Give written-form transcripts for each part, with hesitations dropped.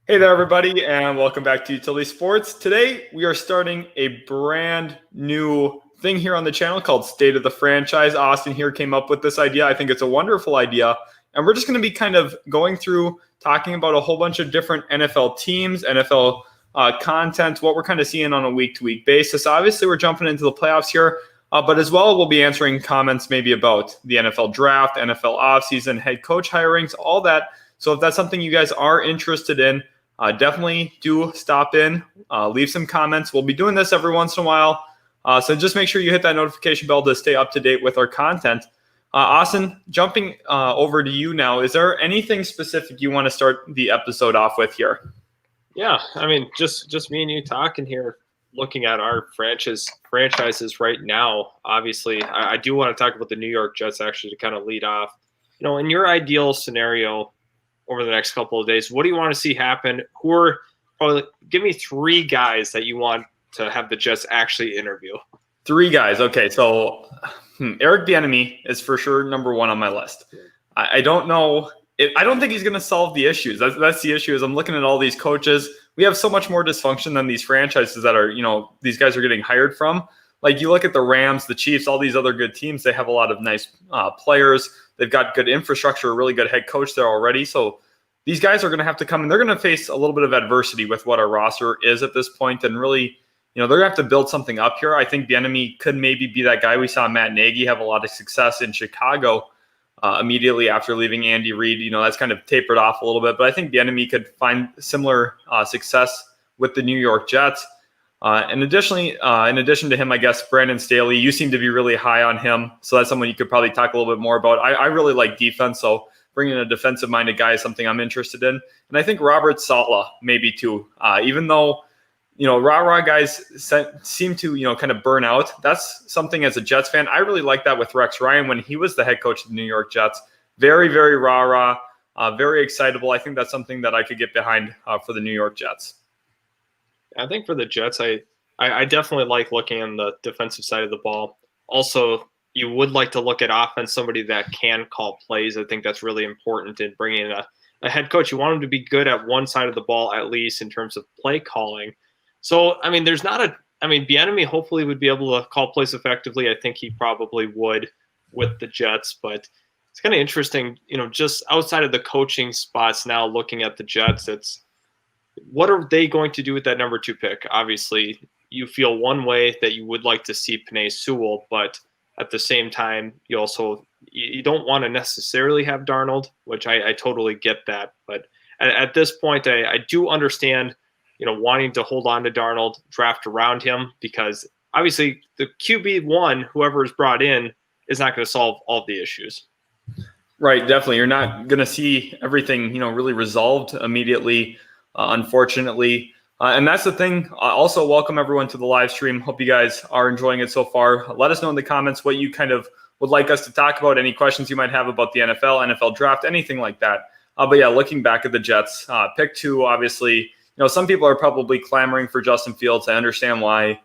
Hey there, everybody, and welcome back to Utility Sports. Today, we are starting a brand new thing here on the channel called State of the Franchise. Austin here came up with this idea. I think it's a wonderful idea. And we're just going to be kind of going through talking about a whole bunch of different NFL teams, NFL content, what we're kind of seeing on a week-to-week basis. Obviously, we're jumping into the playoffs here, but as well, we'll be answering comments maybe about the NFL draft, NFL offseason, head coach hirings, all that. So if that's something you guys are interested in, definitely do stop in, leave some comments. We'll be doing this every once in a while. So just make sure you hit that notification bell to stay up to date with our content. Austin, jumping over to you now, is there anything specific you want to start the episode off with here? Yeah, I mean, just me and you talking here, looking at our franchises right now. Obviously, I do want to talk about the New York Jets actually to kind of lead off. You know, in your ideal scenario, over the next couple of days, what do you want to see happen? Give me three guys that you want to have the Jets actually interview. Three guys. Okay, so Eric Bieniemy is for sure number one on my list. I don't know. I don't think he's going to solve the issues. That's the issue. Is I'm looking at all these coaches. We have so much more dysfunction than these franchises that are, these guys are getting hired from. Like you look at the Rams, the Chiefs, all these other good teams. They have a lot of nice players. They've got good infrastructure, a really good head coach there already. So these guys are going to have to come and they're going to face a little bit of adversity with what our roster is at this point. And really, they're going to have to build something up here. I think Bieniemy could maybe be that guy. We saw Matt Nagy have a lot of success in Chicago immediately after leaving Andy Reid. That's kind of tapered off a little bit. But I think Bieniemy could find similar success with the New York Jets. And additionally, in addition to him, I guess, Brandon Staley, you seem to be really high on him. So that's someone you could probably talk a little bit more about. I really like defense, so bringing a defensive-minded guy is something I'm interested in. And I think Robert Saleh maybe too. Even though, rah-rah guys seem to, kind of burn out. That's something as a Jets fan. I really like that with Rex Ryan when he was the head coach of the New York Jets. Very, very rah-rah, very excitable. I think that's something that I could get behind for the New York Jets. I think for the Jets, I definitely like looking on the defensive side of the ball. Also, you would like to look at offense, somebody that can call plays. I think that's really important in bringing in a head coach. You want him to be good at one side of the ball, at least in terms of play calling. So, I mean, Bieniemy hopefully would be able to call plays effectively. I think he probably would with the Jets, but it's kind of interesting, just outside of the coaching spots now looking at the Jets, what are they going to do with that number 2 pick? Obviously, you feel one way that you would like to see Penei Sewell, but at the same time, you don't want to necessarily have Darnold, which I totally get that. But at this point, I do understand, wanting to hold on to Darnold, draft around him, because obviously the QB1, whoever is brought in, is not going to solve all the issues. Right, definitely. You're not going to see everything, really resolved immediately. Unfortunately. And that's the thing. Also, welcome everyone to the live stream. Hope you guys are enjoying it so far. Let us know in the comments what you kind of would like us to talk about, any questions you might have about the NFL draft, anything like that. But yeah, looking back at the Jets, pick 2, obviously, some people are probably clamoring for Justin Fields. I understand why.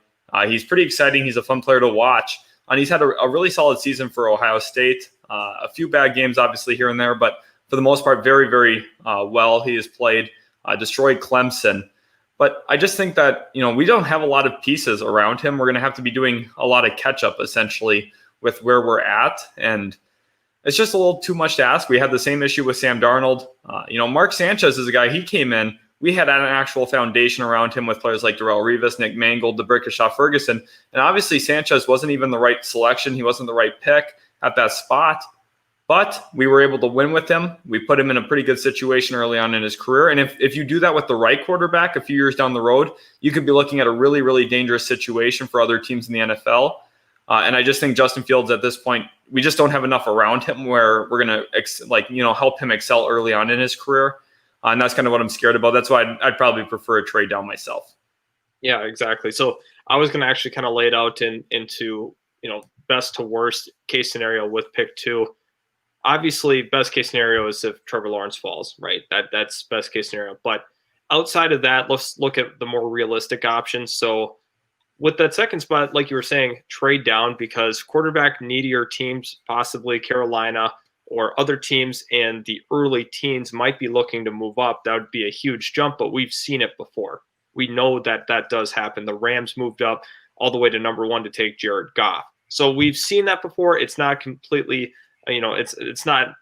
He's pretty exciting. He's a fun player to watch. And he's had a really solid season for Ohio State. A few bad games, obviously, here and there. But for the most part, very, very well he has played. Destroyed Clemson. But I just think that, we don't have a lot of pieces around him. We're going to have to be doing a lot of catch-up, essentially, with where we're at. And it's just a little too much to ask. We had the same issue with Sam Darnold. Mark Sanchez is a guy, he came in. We had an actual foundation around him with players like Darrelle Revis, Nick Mangold, DeBrickashaw Ferguson. And obviously, Sanchez wasn't even the right selection. He wasn't the right pick at that spot. But we were able to win with him. We put him in a pretty good situation early on in his career. And if you do that with the right quarterback a few years down the road, you could be looking at a really, really dangerous situation for other teams in the NFL. And I just think Justin Fields at this point, we just don't have enough around him where we're going to help him excel early on in his career. And that's kind of what I'm scared about. That's why I'd probably prefer a trade down myself. Yeah, exactly. So I was going to actually kind of lay it out into best to worst case scenario with pick 2. Obviously, best case scenario is if Trevor Lawrence falls, right? That's best case scenario. But outside of that, let's look at the more realistic options. So with that second spot, like you were saying, trade down, because quarterback needier teams, possibly Carolina or other teams in the early teens might be looking to move up, that would be a huge jump, but we've seen it before. We know that that does happen. The Rams moved up all the way to number 1 to take Jared Goff. So we've seen that before. It's not completely, it's not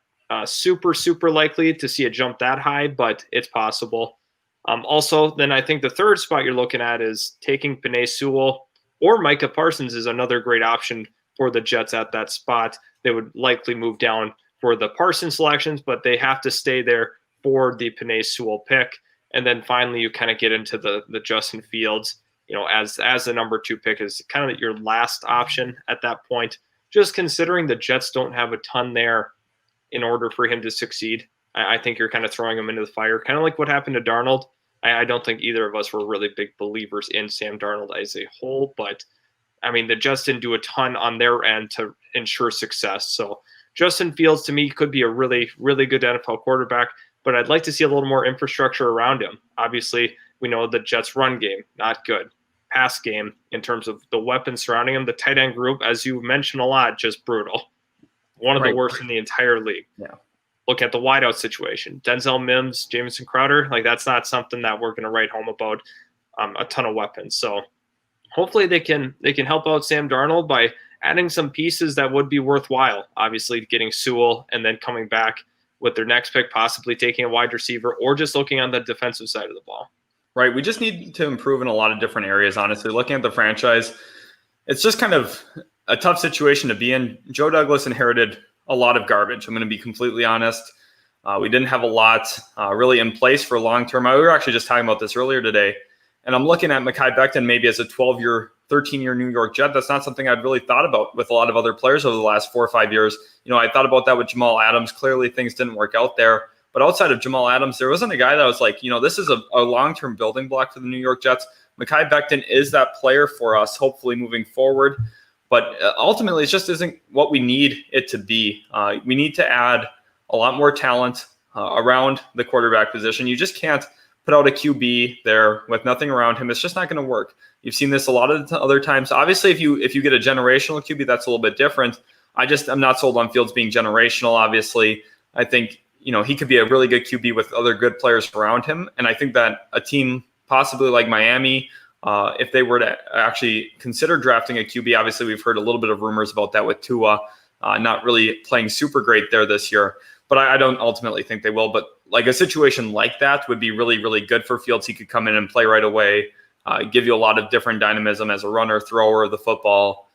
super likely to see a jump that high, but it's possible. Also, then I think the third spot you're looking at is taking Penei Sewell, or Micah Parsons is another great option for the Jets at that spot. They would likely move down for the Parsons selections, but they have to stay there for the Penei Sewell pick. And then finally, you kind of get into the Justin Fields, as the number 2 pick is kind of your last option at that point. Just considering the Jets don't have a ton there in order for him to succeed, I think you're kind of throwing him into the fire, kind of like what happened to Darnold. I don't think either of us were really big believers in Sam Darnold as a whole, but I mean, the Jets didn't do a ton on their end to ensure success. So Justin Fields, to me, could be a really, really good NFL quarterback, but I'd like to see a little more infrastructure around him. Obviously, we know the Jets' run game, not good. Pass game, in terms of the weapons surrounding him, the tight end group, as you mentioned a lot, just brutal. One of the worst in the entire league. Yeah. Look at the wideout situation. Denzel Mims, Jamison Crowder, that's not something that we're going to write home about. A ton of weapons. So hopefully they can help out Sam Darnold by adding some pieces that would be worthwhile. Obviously, getting Sewell and then coming back with their next pick, possibly taking a wide receiver, or just looking on the defensive side of the ball. Right. We just need to improve in a lot of different areas, honestly. Looking at the franchise, it's just kind of a tough situation to be in. Joe Douglas inherited a lot of garbage. I'm going to be completely honest. We didn't have a lot really in place for long term. We were actually just talking about this earlier today, and I'm looking at Mekhi Becton maybe as a 12-year, 13-year New York Jet. That's not something I'd really thought about with a lot of other players over the last 4 or 5 years. I thought about that with Jamal Adams. Clearly, things didn't work out there. But outside of Jamal Adams, there wasn't a guy that was like, this is a long-term building block for the New York Jets. Mekhi Becton is that player for us, hopefully moving forward. But ultimately, it just isn't what we need it to be. We need to add a lot more talent around the quarterback position. You just can't put out a QB there with nothing around him. It's just not going to work. You've seen this a lot of other times. Obviously, if you get a generational QB, that's a little bit different. I'm not sold on Fields being generational, obviously. I think, he could be a really good QB with other good players around him. And I think that a team possibly like Miami, if they were to actually consider drafting a QB, obviously we've heard a little bit of rumors about that with Tua not really playing super great there this year. But I don't ultimately think they will. But like a situation like that would be really, really good for Fields. He could come in and play right away, give you a lot of different dynamism as a runner, thrower of the football.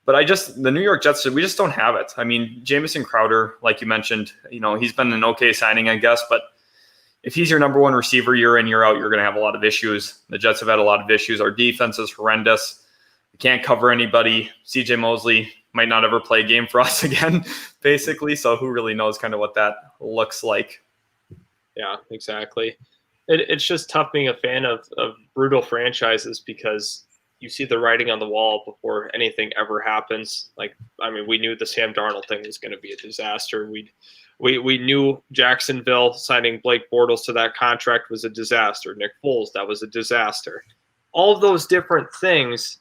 But the New York Jets, we just don't have it. I mean, Jamison Crowder, like you mentioned, he's been an okay signing, I guess. But if he's your number 1 receiver year in, year out, you're going to have a lot of issues. The Jets have had a lot of issues. Our defense is horrendous. We can't cover anybody. CJ Mosley might not ever play a game for us again, basically. So who really knows kind of what that looks like? Yeah, exactly. It's just tough being a fan of brutal franchises because you see the writing on the wall before anything ever happens. We knew the Sam Darnold thing was going to be a disaster. We knew Jacksonville signing Blake Bortles to that contract was a disaster. Nick Foles, that was a disaster. All of those different things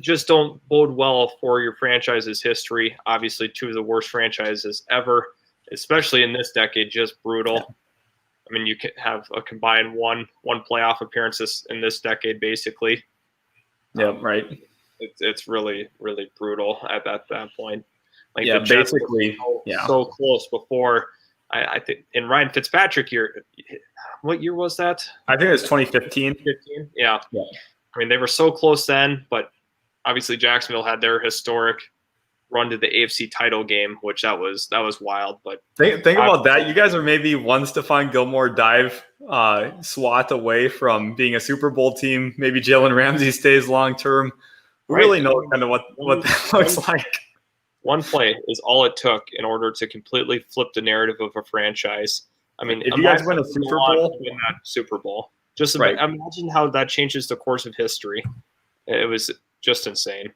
just don't bode well for your franchise's history. Obviously, 2 of the worst franchises ever, especially in this decade, just brutal. Yeah. I mean, you could have a combined one playoff appearances in this decade, basically. Yeah, right. It's really, really brutal at that point. Basically, so close before. I think in Ryan Fitzpatrick year, what year was that? I think it was 2015. 15? Yeah. I mean, they were so close then, but obviously Jacksonville had their historic run to the AFC title game, which that was wild. But think about that. You guys are maybe one Stephon Gilmore dive swat away from being a Super Bowl team. Maybe Jalen Ramsey stays long term. We really know kind of what that looks like. One play is all it took in order to completely flip the narrative of a franchise. I mean, if you guys win a Super Bowl, win that Super Bowl. Just imagine how that changes the course of history. It was just insane.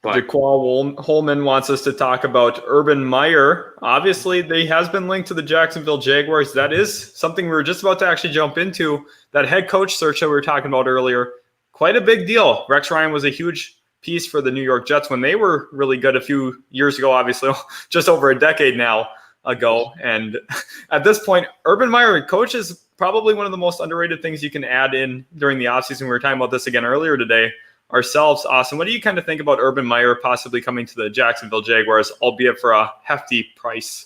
Jaquan Holman wants us to talk about Urban Meyer. Obviously, he has been linked to the Jacksonville Jaguars. That is something we were just about to actually jump into. That head coach search that we were talking about earlier, quite a big deal. Rex Ryan was a huge piece for the New York Jets when they were really good a few years ago, obviously just over a decade now ago. And at this point, Urban Meyer, coach, is probably one of the most underrated things you can add in during the offseason. We were talking about this again earlier today ourselves. Austin, what do you kind of think about Urban Meyer possibly coming to the Jacksonville Jaguars, albeit for a hefty price?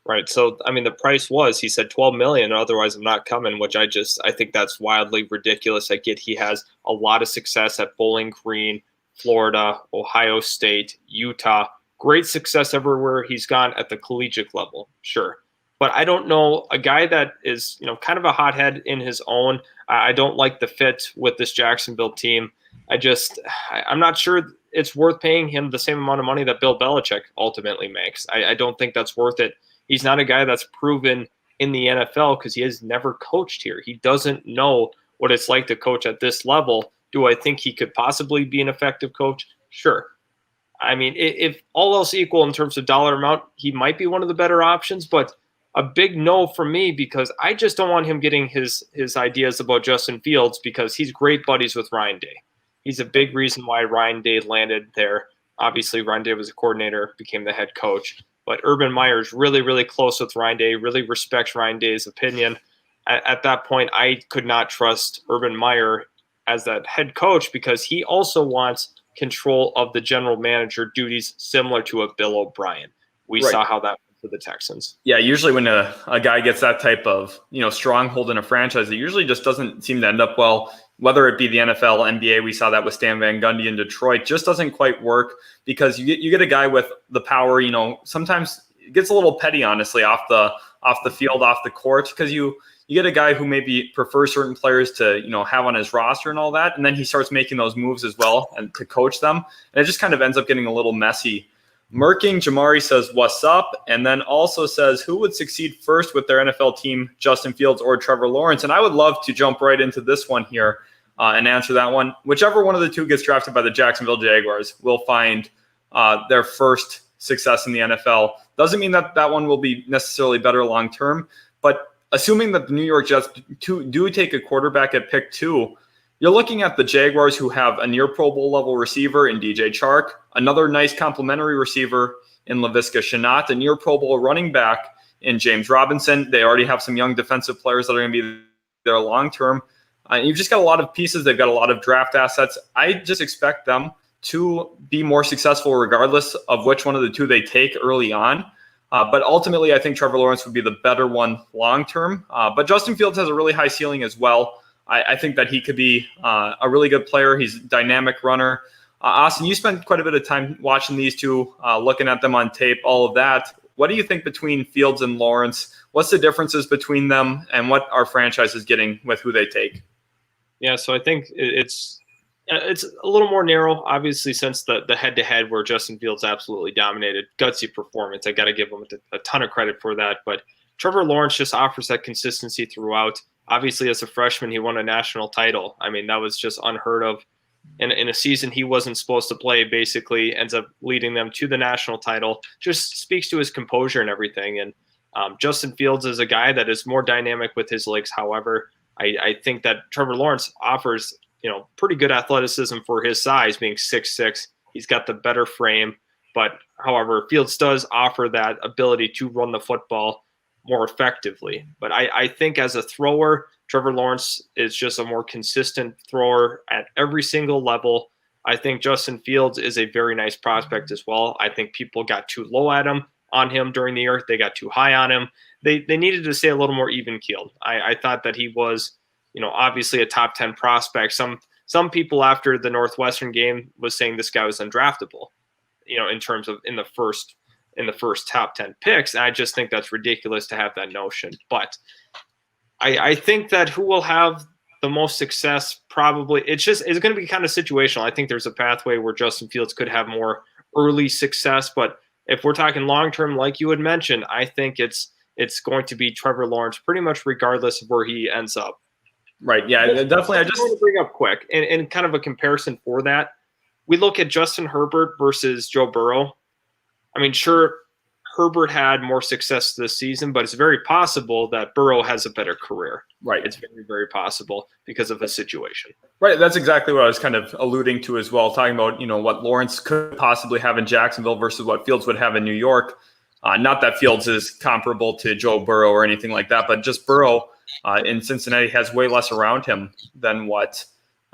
Right. So, I mean, the price was, he said $12 million, otherwise I'm not coming, which I think that's wildly ridiculous. I get he has a lot of success at Bowling Green, Florida, Ohio State, Utah. Great success everywhere he's gone at the collegiate level. Sure. But I don't know, a guy that is, kind of a hothead in his own. I don't like the fit with this Jacksonville team. I'm not sure it's worth paying him the same amount of money that Bill Belichick ultimately makes. I don't think that's worth it. He's not a guy that's proven in the NFL because he has never coached here. He doesn't know what it's like to coach at this level. Do I think he could possibly be an effective coach? Sure. I mean, if all else equal in terms of dollar amount, he might be one of the better options, but a big no for me because I just don't want him getting his ideas about Justin Fields because he's great buddies with Ryan Day. He's a big reason why Ryan Day landed there. Obviously, Ryan Day was a coordinator, became the head coach. But Urban Meyer is really, really close with Ryan Day, really respects Ryan Day's opinion. At that point, I could not trust Urban Meyer as that head coach because he also wants control of the general manager duties similar to a Bill O'Brien. We saw how that went for the Texans. Yeah, usually when a guy gets that type of stronghold in a franchise, it usually just doesn't seem to end up well. Whether it be the NFL, NBA, we saw that with Stan Van Gundy in Detroit, just doesn't quite work because you get a guy with the power. Sometimes it gets a little petty, honestly, off the field, off the court, because you get a guy who maybe prefers certain players to have on his roster and all that, and then he starts making those moves as well and to coach them, and it just kind of ends up getting a little messy. Merking Jamari says, "What's up?" And then also says, "Who would succeed first with their NFL team, Justin Fields or Trevor Lawrence?" And I would love to jump right into this one here and answer that one. Whichever one of the two gets drafted by the Jacksonville Jaguars will find their first success in the NFL. Doesn't mean that one will be necessarily better long term, but assuming that the New York Jets do take a quarterback at pick 2, you're looking at the Jaguars, who have a near Pro Bowl level receiver in DJ Chark, another nice complementary receiver in Laviska Shenault, a near Pro Bowl running back in James Robinson. They already have some young defensive players that are going to be there long term. You've just got a lot of pieces. They've got a lot of draft assets. I just expect them to be more successful regardless of which one of the two they take early on. But ultimately, I think Trevor Lawrence would be the better one long term. But Justin Fields has a really high ceiling as well. I think that he could be a really good player. He's a dynamic runner. Austin, you spent quite a bit of time watching these two, looking at them on tape, all of that. What do you think between Fields and Lawrence? What's the differences between them, and what are franchises getting with who they take? Yeah, so I think it's a little more narrow, obviously, since the head-to-head where Justin Fields absolutely dominated. Gutsy performance. I got to give him a ton of credit for that. But Trevor Lawrence just offers that consistency throughout. Obviously, as a freshman, he won a national title. I mean, that was just unheard of. In a season he wasn't supposed to play, basically ends up leading them to the national title. Just speaks to his composure and everything. And Justin Fields is a guy that is more dynamic with his legs. However, I think that Trevor Lawrence offers pretty good athleticism for his size, being 6'6". He's got the better frame. But however, Fields does offer that ability to run the football more effectively. But I think as a thrower, Trevor Lawrence is just a more consistent thrower at every single level. I think Justin Fields is a very nice prospect as well. I think people got too low on him during the year. They got too high on him. They needed to stay a little more even-keeled. I thought that he was, obviously a top 10 prospect. Some people after the Northwestern game was saying this guy was undraftable, in terms of in the first top 10 picks. And I just think that's ridiculous to have that notion. But I think that who will have the most success, probably, it's going to be kind of situational. I think there's a pathway where Justin Fields could have more early success. But if we're talking long-term, like you had mentioned, I think it's going to be Trevor Lawrence pretty much regardless of where he ends up. Right. Yeah, definitely. I just want to bring up quick and kind of a comparison for that. We look at Justin Herbert versus Joe Burrow. I mean, sure, Herbert had more success this season, but it's very possible that Burrow has a better career. Right. It's very, very possible because of his situation. Right. That's exactly what I was kind of alluding to as well, talking about, what Lawrence could possibly have in Jacksonville versus what Fields would have in New York. Not that Fields is comparable to Joe Burrow or anything like that, but just Burrow in Cincinnati has way less around him than what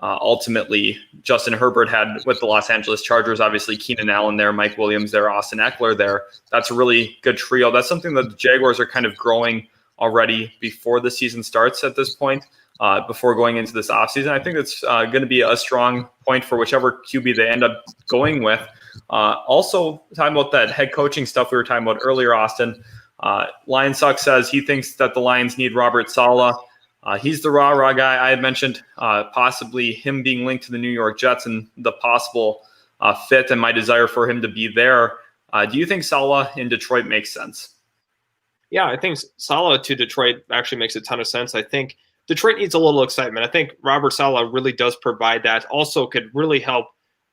ultimately Justin Herbert had with the Los Angeles Chargers. Obviously, Keenan Allen there, Mike Williams there, Austin Eckler there. That's a really good trio. That's something that the Jaguars are kind of growing already before the season starts at this point, before going into this offseason. I think it's going to be a strong point for whichever QB they end up going with. Also, talking about that head coaching stuff we were talking about earlier, Austin, Lion Suck says he thinks that the Lions need Robert Saleh. He's the rah-rah guy. I had mentioned possibly him being linked to the New York Jets and the possible fit and my desire for him to be there. Do you think Saleh in Detroit makes sense? Yeah, I think Saleh to Detroit actually makes a ton of sense. I think Detroit needs a little excitement. I think Robert Saleh really does provide that. Also could really help,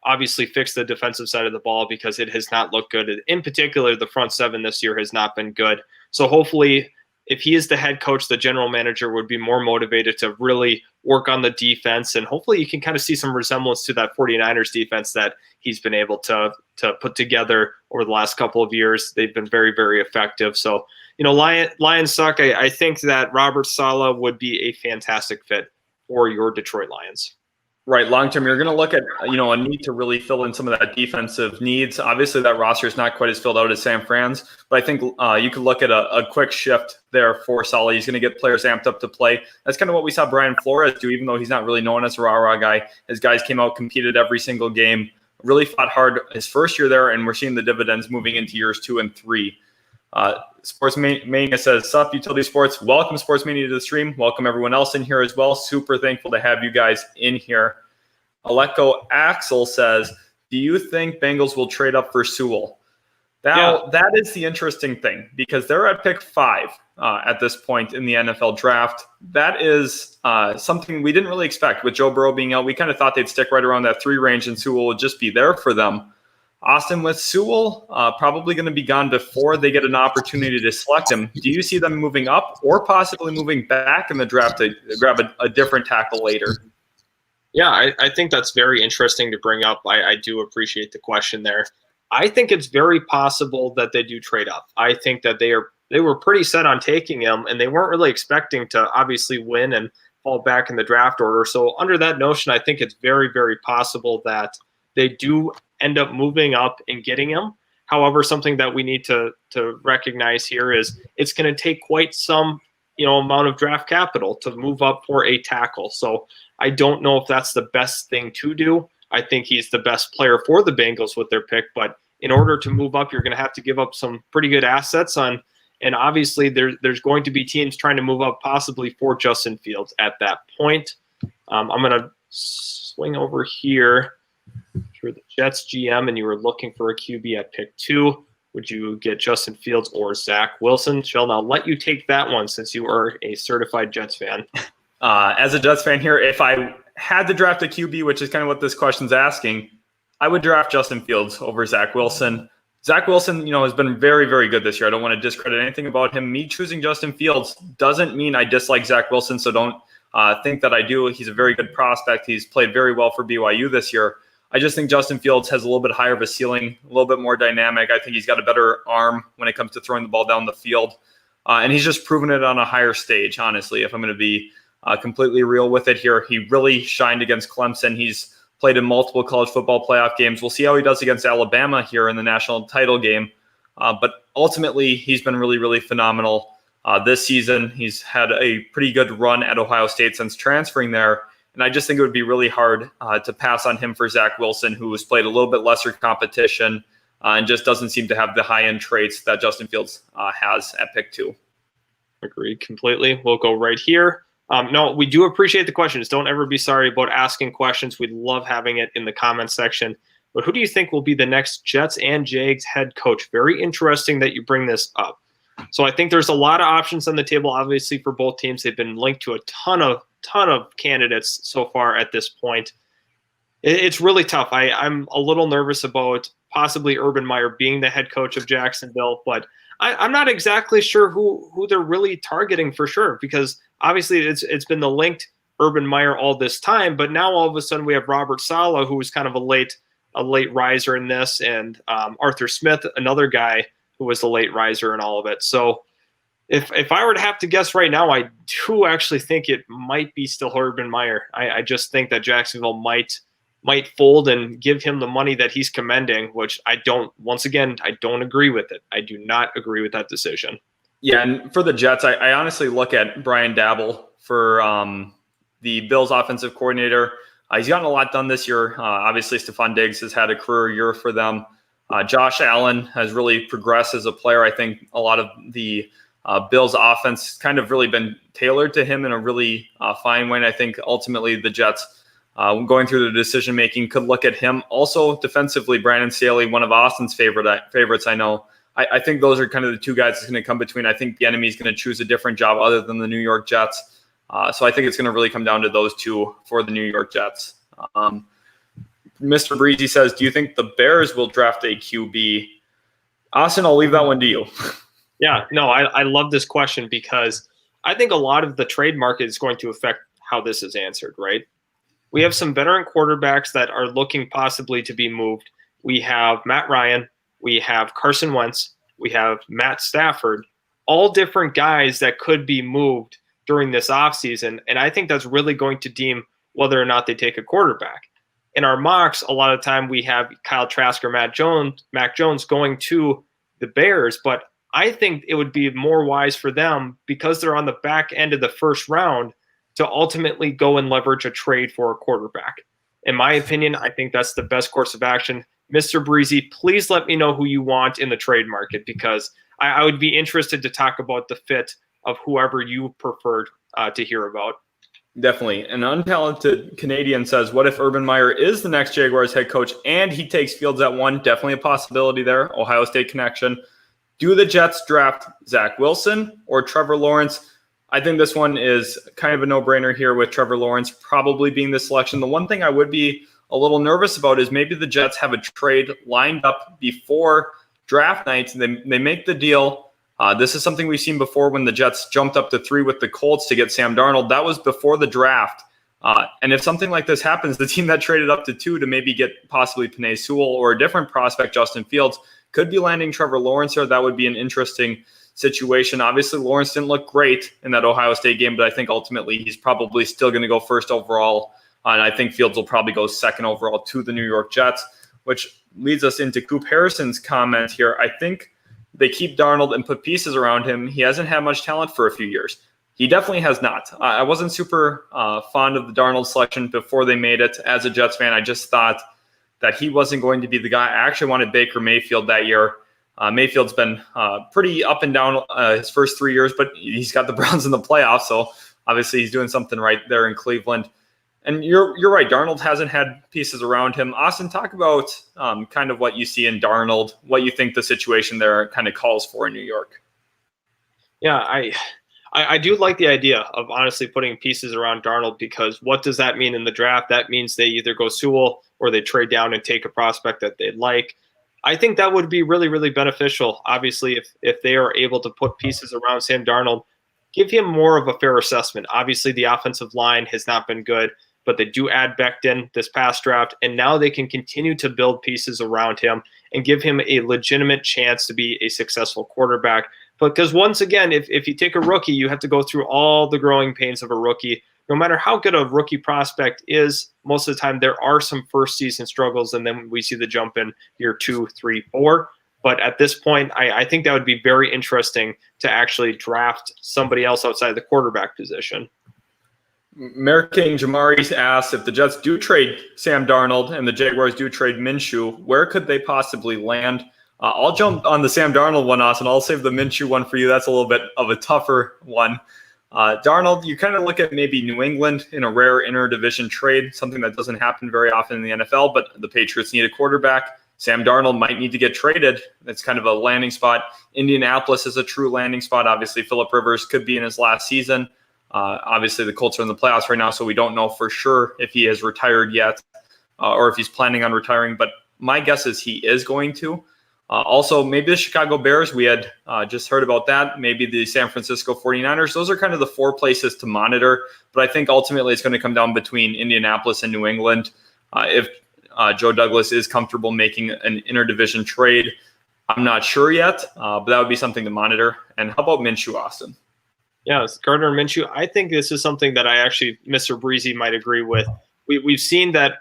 obviously, fix the defensive side of the ball because it has not looked good. In particular, the front seven this year has not been good. So hopefully, if he is the head coach, the general manager would be more motivated to really work on the defense. And hopefully you can kind of see some resemblance to that 49ers defense that he's been able to put together over the last couple of years. They've been very, very effective. So, Lions suck. I think that Robert Saleh would be a fantastic fit for your Detroit Lions. Right, long term, you're going to look at a need to really fill in some of that defensive needs. Obviously, that roster is not quite as filled out as San Fran's, but I think you could look at a quick shift there for Saleh. He's going to get players amped up to play. That's kind of what we saw Brian Flores do, even though he's not really known as a rah-rah guy. His guys came out, competed every single game, really fought hard his first year there, and we're seeing the dividends moving into years 2 and 3. Sports Mania says, "Sup, Utility Sports. Welcome, Sports Mania, to the stream. Welcome everyone else in here as well. Super thankful to have you guys in here." Aleko Axel says, "Do you think Bengals will trade up for Sewell?" Now, that is the interesting thing because they're at pick 5 at this point in the NFL draft. That is something we didn't really expect with Joe Burrow being out. We kind of thought they'd stick right around that 3 range and Sewell would just be there for them. Austin, with Sewell probably going to be gone before they get an opportunity to select him, do you see them moving up or possibly moving back in the draft to grab a different tackle later? Yeah, I think that's very interesting to bring up. I do appreciate the question there. I think it's very possible that they do trade up. I think that they were pretty set on taking him, and they weren't really expecting to obviously win and fall back in the draft order. So under that notion, I think it's very, very possible that they do end up moving up and getting him. However, something that we need to recognize here is it's going to take quite some amount of draft capital to move up for a tackle. So I don't know if that's the best thing to do. I think he's the best player for the Bengals with their pick, but in order to move up, you're going to have to give up some pretty good assets on. And obviously, there's going to be teams trying to move up possibly for Justin Fields at that point. I'm going to swing over here. If you're the Jets GM and you were looking for a QB at pick 2, would you get Justin Fields or Zach Wilson? Sheldon, I'll let you take that one since you are a certified Jets fan. As a Jets fan here, if I had to draft a QB, which is kind of what this question's asking, I would draft Justin Fields over Zach Wilson. Zach Wilson, has been very, very good this year. I don't want to discredit anything about him. Me choosing Justin Fields doesn't mean I dislike Zach Wilson, so don't think that I do. He's a very good prospect. He's played very well for BYU this year. I just think Justin Fields has a little bit higher of a ceiling, a little bit more dynamic. I think he's got a better arm when it comes to throwing the ball down the field. And he's just proven it on a higher stage, honestly, if I'm going to be completely real with it here. He really shined against Clemson. He's played in multiple college football playoff games. We'll see how he does against Alabama here in the national title game. But ultimately, he's been really, really phenomenal this season. He's had a pretty good run at Ohio State since transferring there. And I just think it would be really hard to pass on him for Zach Wilson, who has played a little bit lesser competition and just doesn't seem to have the high-end traits that Justin Fields has at pick 2. Agreed completely. We'll go right here. No, we do appreciate the questions. Don't ever be sorry about asking questions. We love having it in the comments section. But who do you think will be the next Jets and Jags head coach? Very interesting that you bring this up. So I think there's a lot of options on the table, obviously, for both teams. They've been linked to a ton of candidates so far at this point. It's really tough. I'm a little nervous about possibly Urban Meyer being the head coach of Jacksonville, but I'm not exactly sure who they're really targeting for sure, because obviously it's been the linked Urban Meyer all this time, but now all of a sudden we have Robert Saleh, who was kind of a late riser in this, and Arthur Smith, another guy who was the late riser in all of it. So if I were to have to guess right now, I do actually think it might be still Urban Meyer. I just think that Jacksonville might fold and give him the money that he's commanding, which I don't agree with it. I do not agree with that decision. Yeah, and for the Jets, I honestly look at Brian Daboll for the Bills offensive coordinator. He's gotten a lot done this year. Obviously, Stephon Diggs has had a career year for them. Josh Allen has really progressed as a player. I think a lot of the Bills offense kind of really been tailored to him in a really fine way. And I think ultimately the Jets, going through the decision-making, could look at him. Also, defensively, Brandon Staley, one of Austin's favorites, I know. I think those are kind of the two guys that's going to come between. I think the enemy is going to choose a different job other than the New York Jets. So I think it's going to really come down to those two for the New York Jets. Mr. Breezy says, do you think the Bears will draft a QB? Austin, I'll leave that one to you. Yeah, no, I love this question because I think a lot of the trade market is going to affect how this is answered, right? We have some veteran quarterbacks that are looking possibly to be moved. We have Matt Ryan. We have Carson Wentz. We have Matt Stafford, all different guys that could be moved during this offseason. And I think that's really going to deem whether or not they take a quarterback. In our mocks, a lot of time we have Kyle Trask or Mac Jones going to the Bears, but I think it would be more wise for them, because they're on the back end of the first round, to ultimately go and leverage a trade for a quarterback. In my opinion, I think that's the best course of action. Mr. Breezy, please let me know who you want in the trade market, because I would be interested to talk about the fit of whoever you preferred to hear about. Definitely. An untalented Canadian says, what if Urban Meyer is the next Jaguars head coach and he takes Fields at 1? Definitely a possibility there. Ohio State connection. Do the Jets draft Zach Wilson or Trevor Lawrence? I think this one is kind of a no-brainer here, with Trevor Lawrence probably being the selection. The one thing I would be a little nervous about is maybe the Jets have a trade lined up before draft night. They make the deal. This is something we've seen before when the Jets jumped up to 3 with the Colts to get Sam Darnold. That was before the draft. And if something like this happens, the team that traded up to 2 to maybe get possibly Penei Sewell or a different prospect, Justin Fields, could be landing Trevor Lawrence there. That would be an interesting situation. Obviously, Lawrence didn't look great in that Ohio State game, but I think ultimately he's probably still going to go first overall. And I think Fields will probably go second overall to the New York Jets, which leads us into Coop Harrison's comment here. I think they keep Darnold and put pieces around him. He hasn't had much talent for a few years. He definitely has not. I wasn't super fond of the Darnold selection before they made it. As a Jets fan, I just thought that he wasn't going to be the guy. I actually wanted Baker Mayfield that year. Mayfield's been pretty up and down his first 3 years, but he's got the Browns in the playoffs, so obviously he's doing something right there in Cleveland. And you're right, Darnold hasn't had pieces around him. Austin, talk about kind of what you see in Darnold, what you think the situation there kind of calls for in New York. Yeah, I do like the idea of honestly putting pieces around Darnold, because what does that mean in the draft? That means they either go Sewell or they trade down and take a prospect that they like. I think that would be really, really beneficial. Obviously, if they are able to put pieces around Sam Darnold, give him more of a fair assessment. Obviously, the offensive line has not been good, but they do add Becton this past draft, and now they can continue to build pieces around him and give him a legitimate chance to be a successful quarterback. Because once again, if you take a rookie, you have to go through all the growing pains of a rookie. No matter how good a rookie prospect is, most of the time there are some first season struggles, and then we see the jump in year 2, 3, 4. But at this point, I think that would be very interesting to actually draft somebody else outside the quarterback position. Mayor King Jamari asked, if the Jets do trade Sam Darnold and the Jaguars do trade Minshew, where could they possibly land? I'll jump on the Sam Darnold one, Austin. I'll save the Minshew one for you. That's a little bit of a tougher one. Darnold, you kind of look at maybe New England in a rare interdivision trade, something that doesn't happen very often in the NFL, but the Patriots need a quarterback. Sam Darnold might need to get traded. That's kind of a landing spot. Indianapolis is a true landing spot. Obviously, Phillip Rivers could be in his last season. Obviously, the Colts are in the playoffs right now, so we don't know for sure if he has retired yet or if he's planning on retiring. But My guess is he is going to. Also, maybe the Chicago Bears. We had just heard about that. Maybe the San Francisco 49ers. Those are kind of the 4 places to monitor. But I think ultimately it's going to come down between Indianapolis and New England. If Joe Douglas is comfortable making an interdivision trade, I'm not sure yet, but that would be something to monitor. And how about Minshew, Austin? Yeah, Gardner Minshew. I think this is something that Mr. Breezy might agree with. We've seen that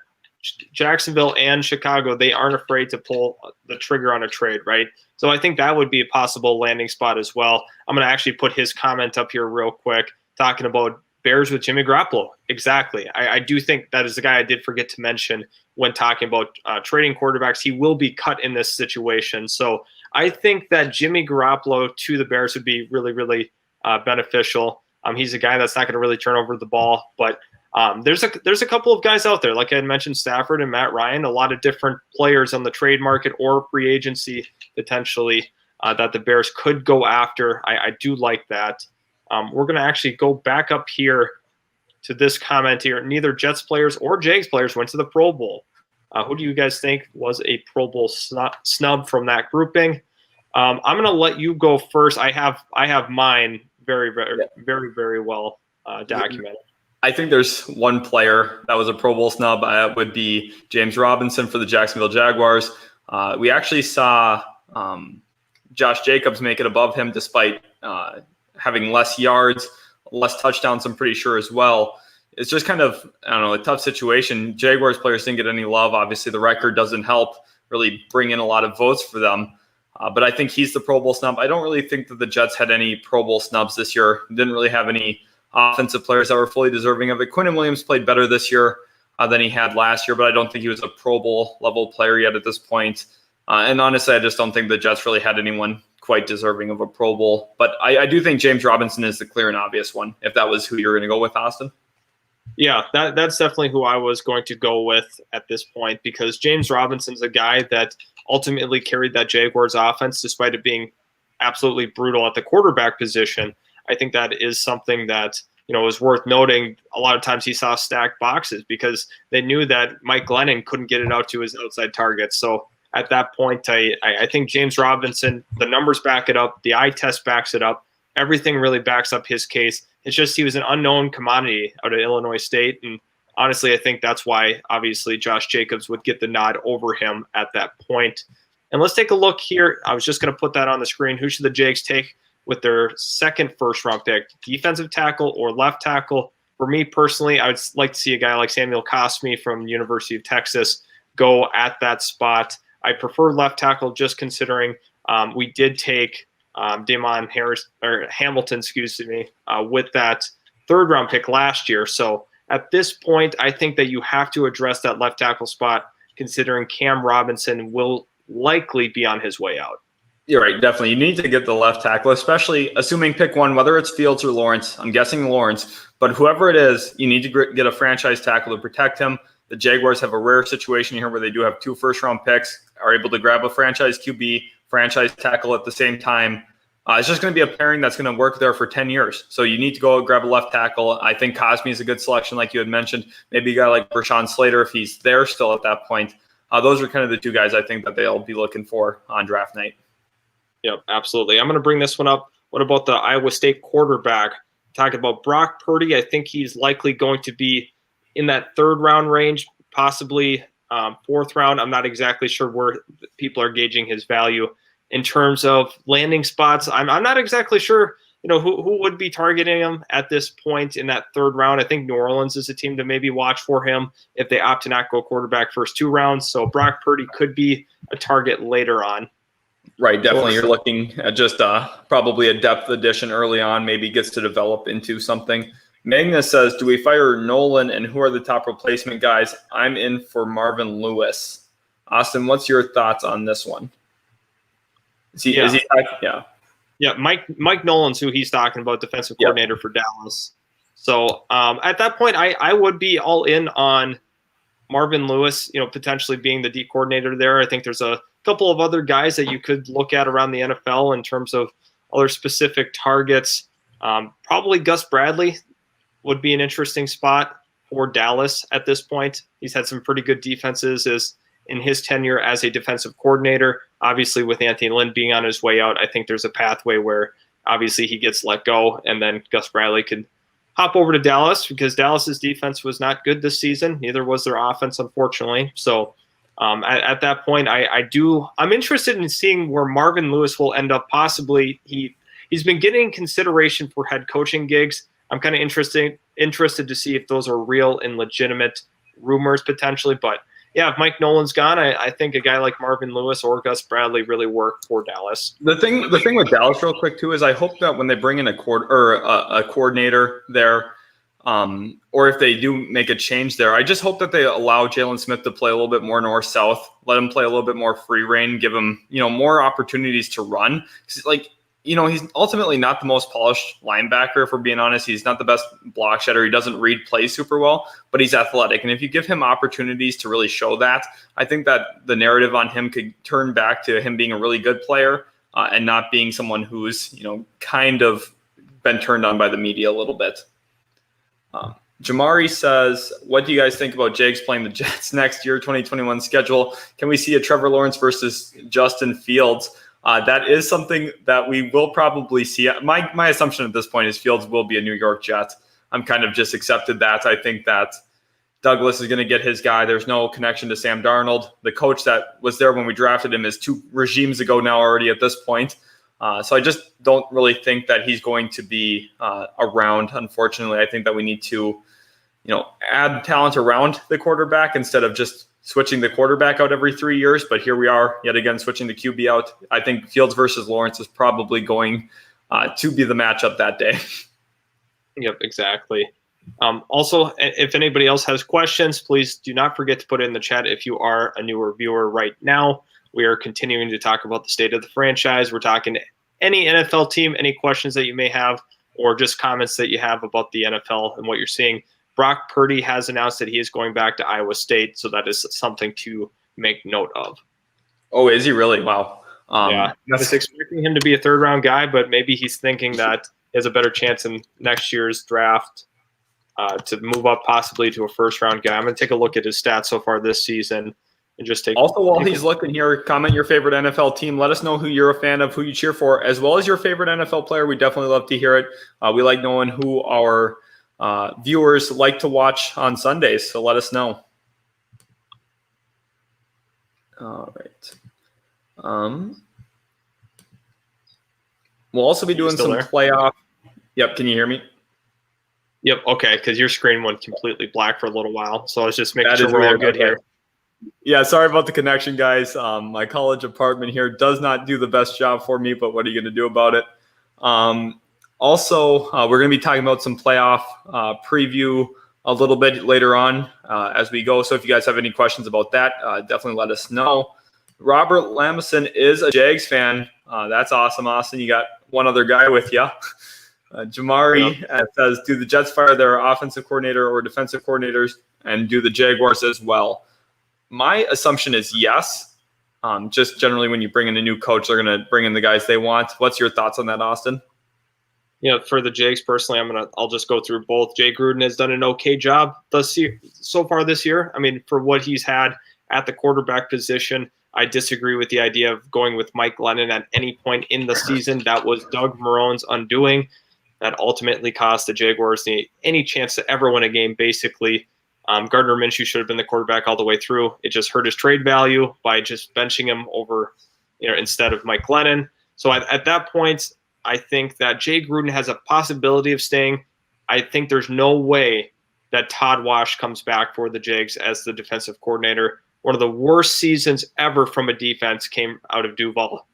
Jacksonville and Chicago, they aren't afraid to pull the trigger on a trade, right? So I think that would be a possible landing spot as well. I'm going to actually put his comment up here real quick, talking about Bears with Jimmy Garoppolo. Exactly. I do think that is the guy I did forget to mention when talking about trading quarterbacks. He will be cut in this situation. So I think that Jimmy Garoppolo to the Bears would be really, really beneficial. He's a guy that's not going to really turn over the ball, but there's a couple of guys out there, like I had mentioned, Stafford and Matt Ryan, a lot of different players on the trade market or free agency potentially that the Bears could go after. I do like that. We're going to actually go back up here to this comment here. Neither Jets players or Jags players went to the Pro Bowl. Who do you guys think was a Pro Bowl snub from that grouping? I'm going to let you go first. I have mine very, very, very, very well documented. I think there's one player that was a Pro Bowl snub. Would be James Robinson for the Jacksonville Jaguars. We actually saw Josh Jacobs make it above him despite having less yards, less touchdowns, I'm pretty sure as well. It's just kind of, a tough situation. Jaguars players didn't get any love. Obviously, the record doesn't help really bring in a lot of votes for them. But I think he's the Pro Bowl snub. I don't really think that the Jets had any Pro Bowl snubs this year. Didn't really have any offensive players that were fully deserving of it. Quinnen Williams played better this year than he had last year, but I don't think he was a Pro Bowl level player yet at this point. And honestly, I just don't think the Jets really had anyone quite deserving of a Pro Bowl. But I do think James Robinson is the clear and obvious one, if that was who you're going to go with, Austin. Yeah, that's definitely who I was going to go with at this point, because James Robinson's a guy that ultimately carried that Jaguars offense despite it being absolutely brutal at the quarterback position. I think that is something that, is worth noting. A lot of times he saw stacked boxes because they knew that Mike Glennon couldn't get it out to his outside targets. So at that point, I think James Robinson, the numbers back it up, the eye test backs it up, everything really backs up his case. It's just he was an unknown commodity out of Illinois State, and honestly, I think that's why obviously Josh Jacobs would get the nod over him at that point. And let's take a look here. I was just going to put that on the screen. Who should the Jags take with their second first-round pick, defensive tackle or left tackle? For me personally, I would like to see a guy like Samuel Cosmi from the University of Texas go at that spot. I prefer left tackle just considering we did take Damon Hamilton, with that third-round pick last year. So at this point, I think that you have to address that left tackle spot considering Cam Robinson will likely be on his way out. You're right, definitely. You need to get the left tackle, especially assuming pick one, whether it's Fields or Lawrence. I'm guessing Lawrence, but whoever it is, you need to get a franchise tackle to protect him. The Jaguars have a rare situation here where they do have 2 first-round picks, are able to grab a franchise QB, franchise tackle at the same time. It's just going to be a pairing that's going to work there for 10 years. So you need to go grab a left tackle. I think Cosmi is a good selection, like you had mentioned. Maybe a guy like Rashawn Slater, if he's there still at that point. Those are kind of the 2 guys I think that they'll be looking for on draft night. Yep, absolutely. I'm going to bring this one up. What about the Iowa State quarterback? Talking about Brock Purdy, I think he's likely going to be in that 3rd round range, possibly 4th round. I'm not exactly sure where people are gauging his value. In terms of landing spots, I'm not exactly sure, who would be targeting him at this point in that 3rd round. I think New Orleans is a team to maybe watch for him if they opt to not go quarterback first 2 rounds. So Brock Purdy could be a target later on. Right, definitely. You're looking at just probably a depth addition early on, maybe gets to develop into something. Magnus says, do we fire Nolan, and who are the top replacement guys? I'm in for Marvin Lewis. Austin, what's your thoughts on this one? Yeah. Mike Nolan's who he's talking about, defensive coordinator for Dallas. So at that point, I would be all in on Marvin Lewis, potentially being the D coordinator there. I think there's a couple of other guys that you could look at around the NFL in terms of other specific targets. Probably Gus Bradley would be an interesting spot for Dallas at this point. He's had some pretty good defenses in his tenure as a defensive coordinator. Obviously, with Anthony Lynn being on his way out, I think there's a pathway where obviously he gets let go, and then Gus Bradley could hop over to Dallas, because Dallas's defense was not good this season. Neither was their offense, unfortunately. So at that point, I'm interested in seeing where Marvin Lewis will end up. Possibly, he's been getting consideration for head coaching gigs. I'm kind of interested to see if those are real and legitimate rumors potentially. But yeah, if Mike Nolan's gone, I think a guy like Marvin Lewis or Gus Bradley really work for Dallas. The thing with Dallas, real quick too, is I hope that when they bring in a coordinator there, or if they do make a change there, I just hope that they allow Jalen Smith to play a little bit more north-south, let him play a little bit more free reign, give him more opportunities to run. He's ultimately not the most polished linebacker, if we're being honest. He's not the best block shedder. He doesn't read plays super well, but he's athletic. And if you give him opportunities to really show that, I think that the narrative on him could turn back to him being a really good player and not being someone who's, kind of been turned on by the media a little bit. Jamari says, what do you guys think about Jags playing the Jets next year, 2021 schedule? Can we see a Trevor Lawrence versus Justin Fields? That is something that we will probably see. My assumption at this point is Fields will be a New York Jet. I'm kind of just accepted that. I think that Douglas is going to get his guy. There's no connection to Sam Darnold. The coach that was there when we drafted him is 2 regimes ago now already at this point. So I just don't really think that he's going to be around, unfortunately. I think that we need to, add talent around the quarterback instead of just switching the quarterback out every 3 years. But here we are yet again switching the QB out. I think Fields versus Lawrence is probably going to be the matchup that day. Yep, exactly. Also, if anybody else has questions, please do not forget to put it in the chat if you are a newer viewer right now. We are continuing to talk about the state of the franchise. We're talking to any NFL team, any questions that you may have, or just comments that you have about the NFL and what you're seeing. Brock Purdy has announced that he is going back to Iowa State, so that is something to make note of. Oh, is he really? Wow. Yeah, I was expecting him to be a third-round guy, but maybe he's thinking that he has a better chance in next year's draft to move up possibly to a first-round guy. I'm going to take a look at his stats so far this season. And just while he's looking here, comment your favorite NFL team. Let us know who you're a fan of, who you cheer for, as well as your favorite NFL player. We definitely love to hear it. We like knowing who our viewers like to watch on Sundays, so let us know. All right. We'll also be doing some playoff. Yep, can you hear me? Yep, okay, because your screen went completely black for a little while, so I was just making sure we're all good here. Yeah, sorry about the connection, guys. My college apartment here does not do the best job for me, but what are you going to do about it? Also, we're going to be talking about some playoff preview a little bit later on as we go. So if you guys have any questions about that, definitely let us know. Robert Lamison is a Jags fan. That's awesome, Austin. You got one other guy with you. Jamari says, do the Jets fire their offensive coordinator or defensive coordinators, and do the Jaguars as well? My assumption is yes. Just generally when you bring in a new coach, they're going to bring in the guys they want. What's your thoughts on that, Austin? For the Jags personally, I'll just go through both. Jay Gruden has done an okay job so far this year. I mean, for what he's had at the quarterback position, I disagree with the idea of going with Mike Glennon at any point in the season. That was Doug Marrone's undoing. That ultimately cost the Jaguars any chance to ever win a game, basically. Gardner Minshew should have been the quarterback all the way through. It just hurt his trade value by just benching him over, instead of Mike Glennon. So at that point, I think that Jay Gruden has a possibility of staying. I think there's no way that Todd Wash comes back for the Jags as the defensive coordinator. One of the worst seasons ever from a defense came out of Duval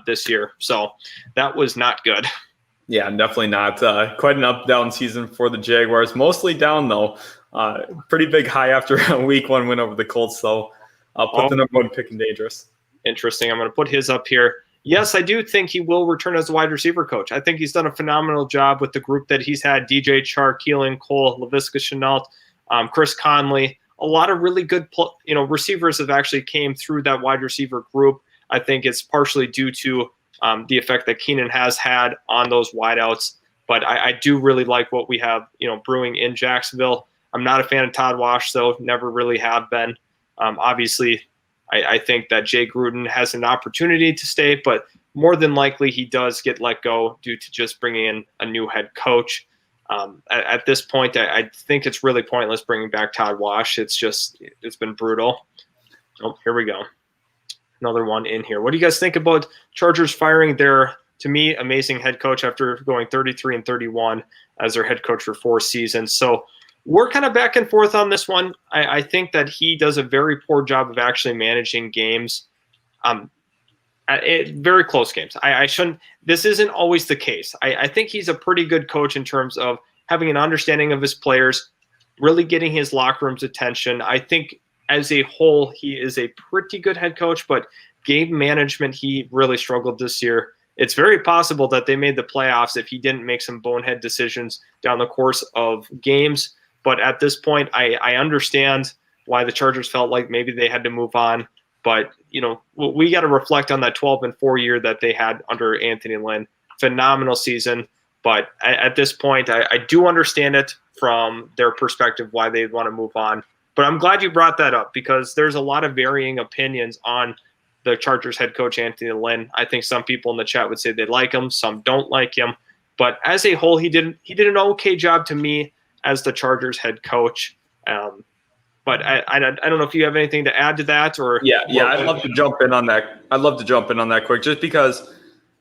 this year. So that was not good. Yeah, definitely not. Quite an up-down season for the Jaguars. Mostly down, though. Pretty big high after a week 1 win over the Colts, though. I'll put the number 1 pick in dangerous. Interesting. I'm going to put his up here. Yes, I do think he will return as a wide receiver coach. I think he's done a phenomenal job with the group that he's had. DJ Chark, Keelan Cole, Laviska Shenault, Chris Conley. A lot of really good receivers have actually came through that wide receiver group. I think it's partially due to the effect that Keenan has had on those wideouts. But I do really like what we have, brewing in Jacksonville. I'm not a fan of Todd Wash, though. Never really have been. Obviously, I think that Jay Gruden has an opportunity to stay, but more than likely he does get let go due to just bringing in a new head coach. At this point, I think it's really pointless bringing back Todd Wash. It's been brutal. Oh, here we go. Another one in here. What do you guys think about Chargers firing their, to me, amazing head coach after going 33-31 as their head coach for 4 seasons? So we're kind of back and forth on this one. I think that he does a very poor job of actually managing games. Very close games. I shouldn't. This isn't always the case. I think he's a pretty good coach in terms of having an understanding of his players, really getting his locker room's attention. I think as a whole, he is a pretty good head coach, but game management, he really struggled this year. It's very possible that they made the playoffs if he didn't make some bonehead decisions down the course of games. But at this point, I understand why the Chargers felt like maybe they had to move on. But, we got to reflect on that 12-4 year that they had under Anthony Lynn. Phenomenal season. But at this point, I do understand it from their perspective why they want to move on. But I'm glad you brought that up because there's a lot of varying opinions on the Chargers head coach, Anthony Lynn. I think some people in the chat would say they like him. Some don't like him. But as a whole, he did an okay job to me as the Chargers head coach. But I don't know if you have anything to add to that or I'd love to jump in on that quick, just because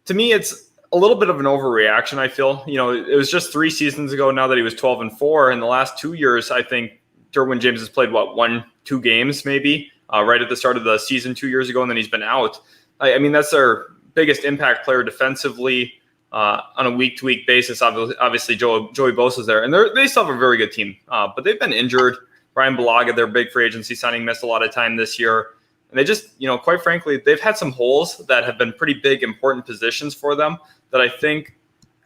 to me it's a little bit of an overreaction. I feel it was just 3 seasons ago now that he was 12-4. In the last 2 years, I think Derwin James has played 1-2 games maybe right at the start of the season 2 years ago, and then he's been out. I mean that's their biggest impact player defensively on a week-to-week basis. Obviously Joey Bosa's there, and they still have a very good team, but they've been injured. Brian Bulaga, their big free agency signing, missed a lot of time this year. And they just, quite frankly, they've had some holes that have been pretty big, important positions for them that I think,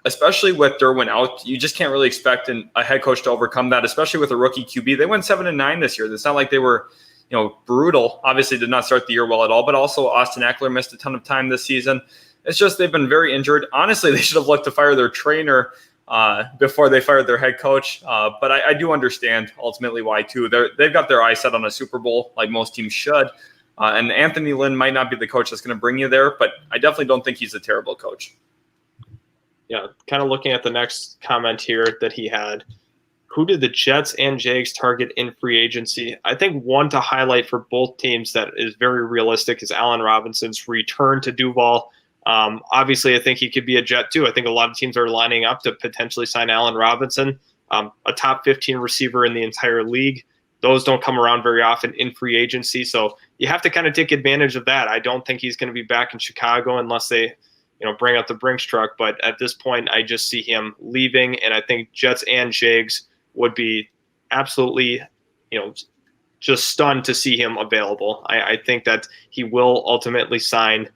especially with Derwin out, you just can't really expect a head coach to overcome that, especially with a rookie QB. They went 7-9 this year. It's not like they were, brutal. Obviously did not start the year well at all, but also Austin Eckler missed a ton of time this season. It's just they've been very injured. Honestly, they should have looked to fire their trainer before they fired their head coach. But I do understand ultimately why too. They've got their eyes set on a Super Bowl like most teams should. And Anthony Lynn might not be the coach that's going to bring you there, but I definitely don't think he's a terrible coach. Yeah, kind of looking at the next comment here that he had. Who did the Jets and Jags target in free agency? I think one to highlight for both teams that is very realistic is Allen Robinson's return to Duval. Obviously, I think he could be a Jet too. I think a lot of teams are lining up to potentially sign Allen Robinson, a top 15 receiver in the entire league. Those don't come around very often in free agency, so you have to kind of take advantage of that. I don't think he's going to be back in Chicago unless they, bring out the Brinks truck. But at this point, I just see him leaving, and I think Jets and Jags would be absolutely, just stunned to see him available. I think that he will ultimately sign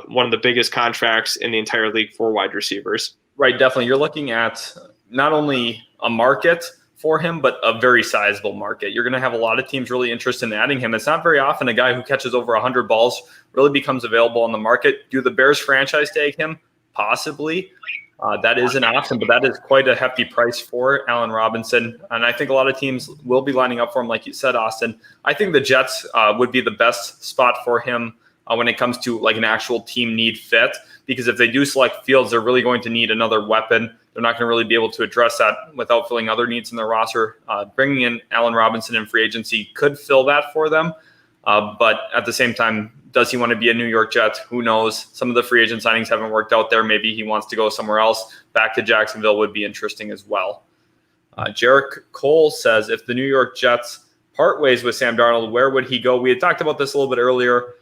one of the biggest contracts in the entire league for wide receivers. Right, definitely. You're looking at not only a market for him, but a very sizable market. You're going to have a lot of teams really interested in adding him. It's not very often a guy who catches over 100 balls really becomes available on the market. Do the Bears franchise tag him? Possibly. That is an option, but that is quite a hefty price for Allen Robinson. And I think a lot of teams will be lining up for him, like you said, Austin. I think the Jets would be the best spot for him when it comes to like an actual team need fit, because if they do select Fields, they're really going to need another weapon. They're not going to really be able to address that without filling other needs in their roster. Bringing in Allen Robinson in free agency could fill that for them. But at the same time, does he want to be a New York Jet? Who knows? Some of the free agent signings haven't worked out there. Maybe he wants to go somewhere else. Back to Jacksonville would be interesting as well. Jarek Cole says, if the New York Jets part ways with Sam Darnold, where would he go? We had talked about this a little bit earlier.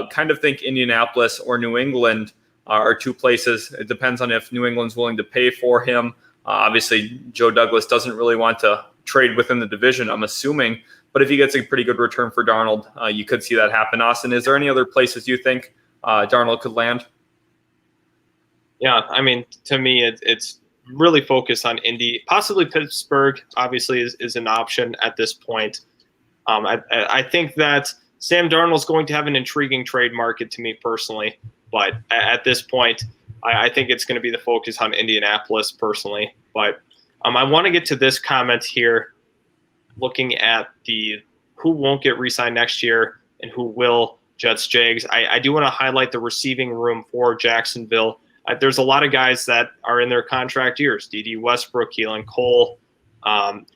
Kind of think Indianapolis or New England are two places. It depends on if New England's willing to pay for him. Obviously, Joe Douglas doesn't really want to trade within the division, I'm assuming. But if he gets a pretty good return for Darnold, you could see that happen. Austin, is there any other places you think Darnold could land? Yeah, I mean, to me, it's really focused on Indy. Possibly Pittsburgh, obviously, is an option at this point. I think that Sam Darnold's going to have an intriguing trade market to me personally. But at this point, I think it's going to be the focus on Indianapolis personally. But I want to get to this comment here, looking at the who won't get re-signed next year and who will. Jets, Jags. I do want to highlight the receiving room for Jacksonville. There's a lot of guys that are in their contract years. D.D. Westbrook, Keelan Cole,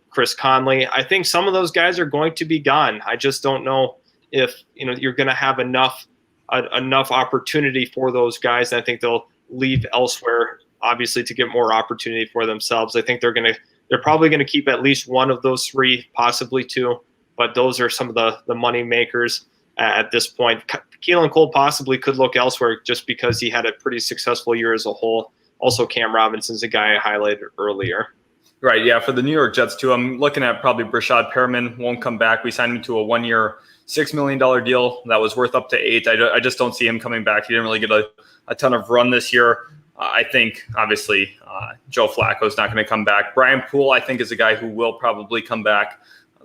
Chris Conley. I think some of those guys are going to be gone. I just don't know if you're going to have enough opportunity for those guys. I think they'll leave elsewhere, obviously, to get more opportunity for themselves. I think they're probably going to keep at least one of those three, possibly two. But those are some of the money makers at this point. Keelan Cole possibly could look elsewhere just because he had a pretty successful year as a whole. Also, Cam Robinson's a guy I highlighted earlier. Right, yeah, for the New York Jets, too, I'm looking at probably Brashad Perriman won't come back. We signed him to a 1-year, $6 million deal that was worth up to $8 million. I just don't see him coming back. He didn't really get a ton of run this year. I think, obviously, Joe Flacco's not going to come back. Brian Poole, I think, is a guy who will probably come back.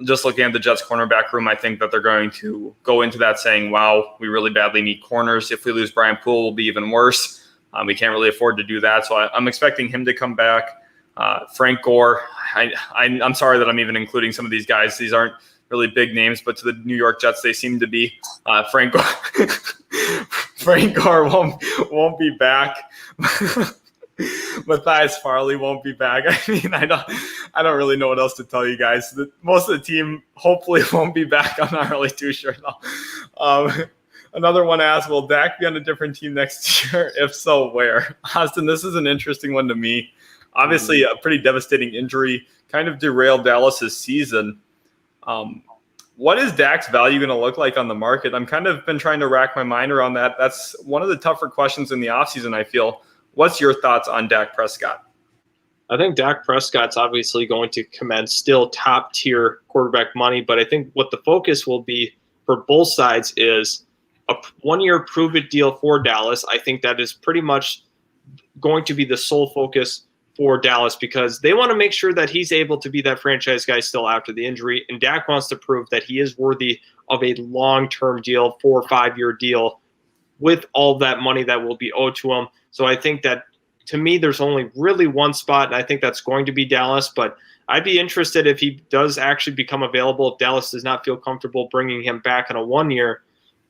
Just looking at the Jets cornerback room, I think that they're going to go into that saying, wow, we really badly need corners. If we lose Brian Poole, it will be even worse. We can't really afford to do that. So I'm expecting him to come back. Frank Gore, I'm sorry that I'm even including some of these guys. These aren't really big names, but to the New York Jets, they seem to be. Frank Gore won't be back. Matthias Farley won't be back. I mean, I don't really know what else to tell you guys. Most of the team hopefully won't be back. I'm not really too sure though. Another one asked, will Dak be on a different team next year? If so, where? Austin, this is an interesting one to me. Obviously, a pretty devastating injury kind of derailed Dallas's season. What is Dak's value going to look like on the market? I'm kind of been trying to rack my mind around that. That's one of the tougher questions in the offseason, I feel. What's your thoughts on Dak Prescott? I think Dak Prescott's obviously going to command still top-tier quarterback money, but I think what the focus will be for both sides is a 1-year prove-it deal for Dallas. I think that is pretty much going to be the sole focus for Dallas because they want to make sure that he's able to be that franchise guy still after the injury, and Dak wants to prove that he is worthy of a long-term deal, 4- or 5-year deal with all that money that will be owed to him. So I think that, to me, there's only really one spot, and I think that's going to be Dallas. But I'd be interested if he does actually become available. If Dallas does not feel comfortable bringing him back on a 1-year,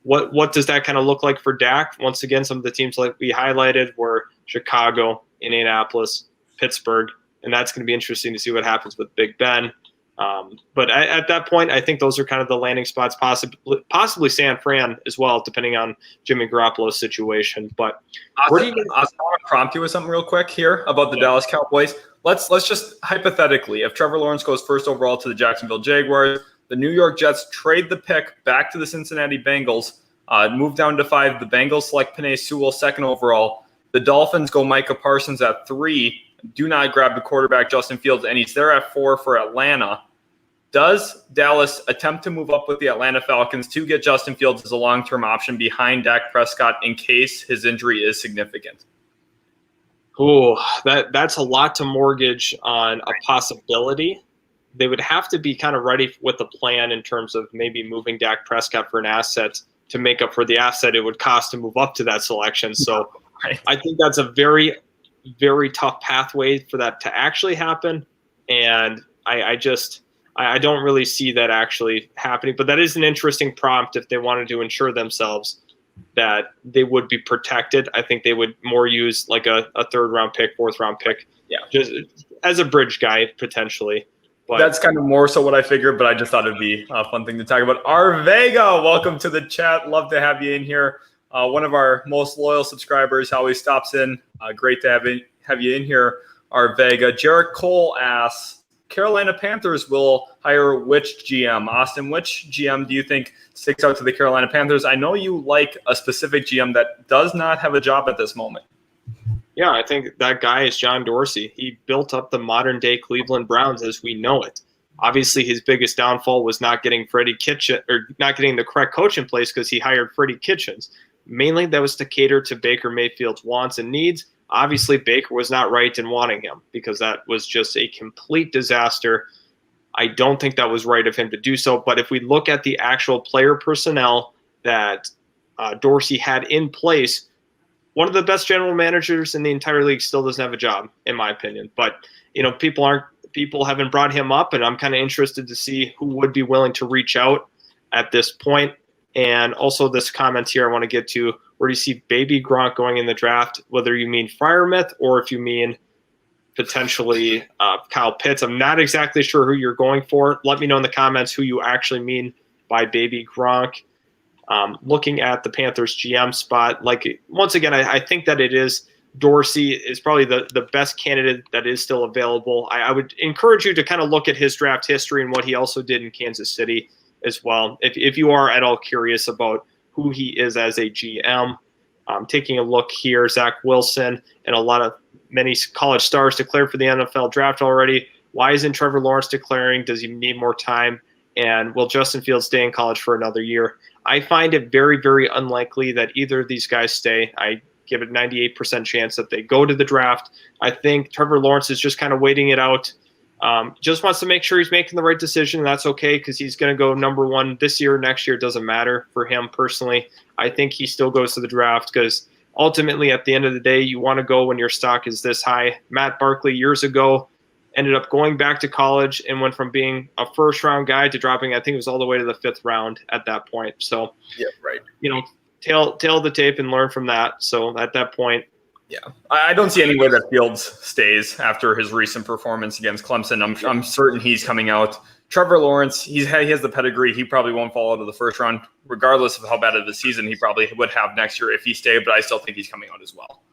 what does that kind of look like for Dak? Once again, some of the teams like we highlighted were Chicago, Indianapolis, Pittsburgh, and that's going to be interesting to see what happens with Big Ben. But at that point, I think those are kind of the landing spots, possibly San Fran as well, depending on Jimmy Garoppolo's situation. But I want to prompt you with something real quick here about the Dallas Cowboys. Let's just hypothetically, if Trevor Lawrence goes first overall to the Jacksonville Jaguars, the New York Jets trade the pick back to the Cincinnati Bengals, move down to 5. The Bengals select Penei Sewell second overall. The Dolphins go Micah Parsons at 3. Do not grab the quarterback Justin Fields, and he's there at 4 for Atlanta. Does Dallas attempt to move up with the Atlanta Falcons to get Justin Fields as a long-term option behind Dak Prescott in case his injury is significant? Oh, that's a lot to mortgage on a possibility. They would have to be kind of ready with a plan in terms of maybe moving Dak Prescott for an asset to make up for the asset it would cost to move up to that selection. So right. I think that's a very, very tough pathway for that to actually happen. And I don't really see that actually happening. But that is an interesting prompt if they wanted to ensure themselves that they would be protected. I think they would more use like a 3rd-round pick, 4th-round pick, just as a bridge guy potentially. But that's kind of more so what I figured, but I just thought it'd be a fun thing to talk about. R. Vega, welcome to the chat. Love to have you in here. One of our most loyal subscribers always stops in. Great to have you in here, R. Vega. Jarrett Cole asks, Carolina Panthers will hire which GM? Austin, which GM do you think sticks out to the Carolina Panthers? I know you like a specific GM that does not have a job at this moment. Yeah, I think that guy is John Dorsey. He built up the modern-day Cleveland Browns as we know it. Obviously, his biggest downfall was not getting the correct coach in place because he hired Freddie Kitchens. Mainly, that was to cater to Baker Mayfield's wants and needs. Obviously, Baker was not right in wanting him because that was just a complete disaster. I don't think that was right of him to do so. But if we look at the actual player personnel that Dorsey had in place, one of the best general managers in the entire league still doesn't have a job, in my opinion. But people haven't brought him up, and I'm kind of interested to see who would be willing to reach out at this point. And also this comment here I want to get to, where do you see baby Gronk going in the draft, whether you mean Freiermuth or if you mean potentially Kyle Pitts. I'm not exactly sure who you're going for. Let me know in the comments who you actually mean by baby Gronk. Looking at the Panthers GM spot, like once again, I think that it is Dorsey is probably the best candidate that is still available. I would encourage you to kind of look at his draft history and what he also did in Kansas City as well. If you are at all curious about who he is as a GM, taking a look here, Zach Wilson and many college stars declared for the NFL draft already. Why isn't Trevor Lawrence declaring? Does he need more time? And will Justin Fields stay in college for another year? I find it very, very unlikely that either of these guys stay. I give it 98% chance that they go to the draft. I think Trevor Lawrence is just kind of waiting it out. Just wants to make sure he's making the right decision. That's okay because he's going to go number one this year, next year. It doesn't matter for him personally. I think he still goes to the draft because ultimately at the end of the day, you want to go when your stock is this high. Matt Barkley years ago ended up going back to college and went from being a first-round guy to dropping, I think it was all the way to the 5th round at that point. So, yeah, right. Tail the tape and learn from that. So at that point, yeah, I don't see any way that Fields stays after his recent performance against Clemson. I'm certain he's coming out. Trevor Lawrence, he has the pedigree. He probably won't fall out of the first round, regardless of how bad of the season he probably would have next year if he stayed. But I still think he's coming out as well.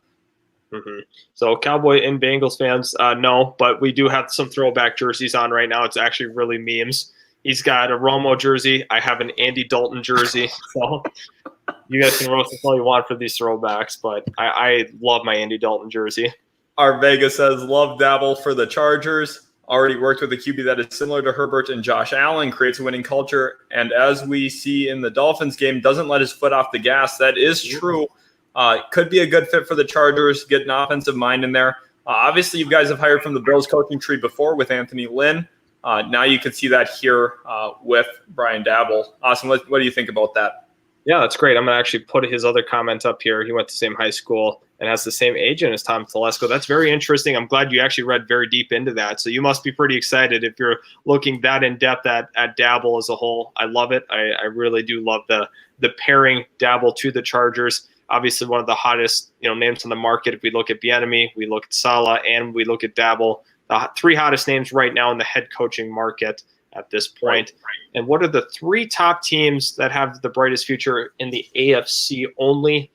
Mm-hmm. So Cowboy and Bengals fans, no, but we do have some throwback jerseys on right now. It's actually really memes. He's got a Romo jersey. I have an Andy Dalton jersey. So you guys can roast us all you want for these throwbacks, but I love my Andy Dalton jersey. Our Vega says, love Dabble for the Chargers. Already worked with a QB that is similar to Herbert and Josh Allen, creates a winning culture. And as we see in the Dolphins game, doesn't let his foot off the gas. That is true. Could be a good fit for the Chargers, get an offensive mind in there. Obviously, you guys have hired from the Bills coaching tree before with Anthony Lynn. Now you can see that here with Brian Dabble. Awesome. What do you think about that? Yeah, that's great. I'm going to actually put his other comment up here. He went to the same high school and has the same agent as Tom Telesco. That's very interesting. I'm glad you actually read very deep into that. So you must be pretty excited if you're looking that in depth at Dabble as a whole. I love it. I really do love the pairing Dabble to the Chargers. Obviously, one of the hottest names on the market. If we look at Bieniemy, we look at Saleh, and we look at Dabble, the 3 hottest names right now in the head coaching market at this point. Right. And what are the 3 top teams that have the brightest future in the AFC only?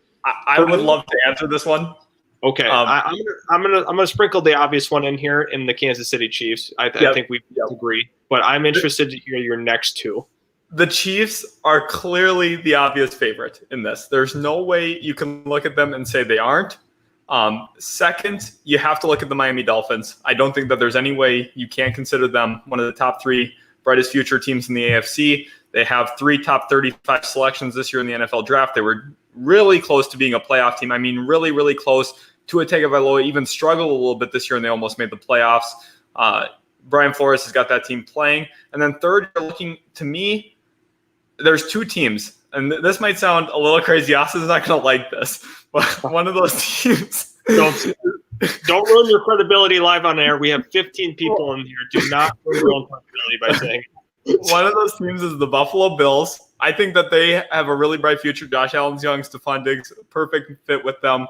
I would love to answer this one. Okay, I'm gonna sprinkle the obvious one in here in the Kansas City Chiefs. I think we agree, but I'm interested to hear your next 2. The Chiefs are clearly the obvious favorite in this. There's no way you can look at them and say they aren't. Second, you have to look at the Miami Dolphins. I don't think that there's any way you can't consider them one of the top 3 brightest future teams in the AFC. They have 3 top 35 selections this year in the NFL draft. They were really close to being a playoff team. I mean, really, really close. Tua Tagovailoa even struggled a little bit this year, and they almost made the playoffs. Brian Flores has got that team playing. And then third, you're looking to me, there's 2 teams. And this might sound a little crazy. Austin's not going to like this. But one of those teams. Don't ruin your credibility live on air. We have 15 people in here. Do not ruin your own credibility by saying one of those teams is the Buffalo Bills. I think that they have a really bright future. Josh Allen's young, Stephon Diggs, perfect fit with them.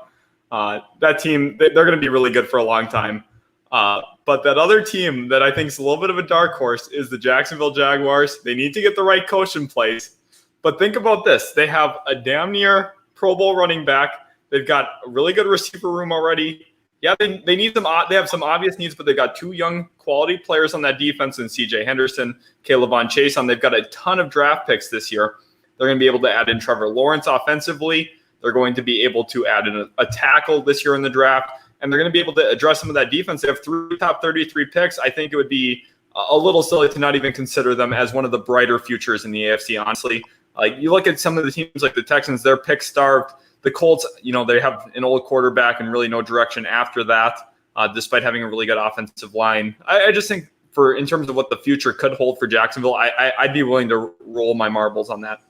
That team, they're going to be really good for a long time. But that other team that I think is a little bit of a dark horse is the Jacksonville Jaguars. They need to get the right coach in place. But think about this. They have a damn near Pro Bowl running back. They've got a really good receiver room already. Yeah, they need some. They have some obvious needs, but they've got 2 young quality players on that defense in C.J. Henderson, Caleb Chase. They've got a ton of draft picks this year. They're going to be able to add in Trevor Lawrence offensively. They're going to be able to add in a tackle this year in the draft, and they're going to be able to address some of that defense. They have 3 top 33 picks. I think it would be a little silly to not even consider them as one of the brighter futures in the AFC, honestly. Like, you look at some of the teams like the Texans, they're pick starved. The Colts, they have an old quarterback and really no direction after that, despite having a really good offensive line. I just think in terms of what the future could hold for Jacksonville, I'd be willing to roll my marbles on that.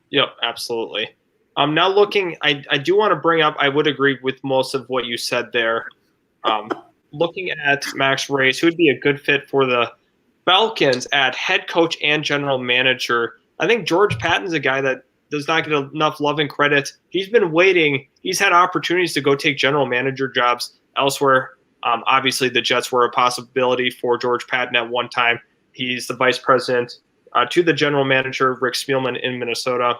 Yep, absolutely. Now looking, I do want to bring up, I would agree with most of what you said there. Looking at Max Race, who would be a good fit for the Falcons at head coach and general manager. I think George Patton's a guy that does not get enough love and credit. He's been waiting. He's had opportunities to go take general manager jobs elsewhere. Obviously, the Jets were a possibility for George Patton at one time. He's the vice president to the general manager, Rick Spielman, in Minnesota.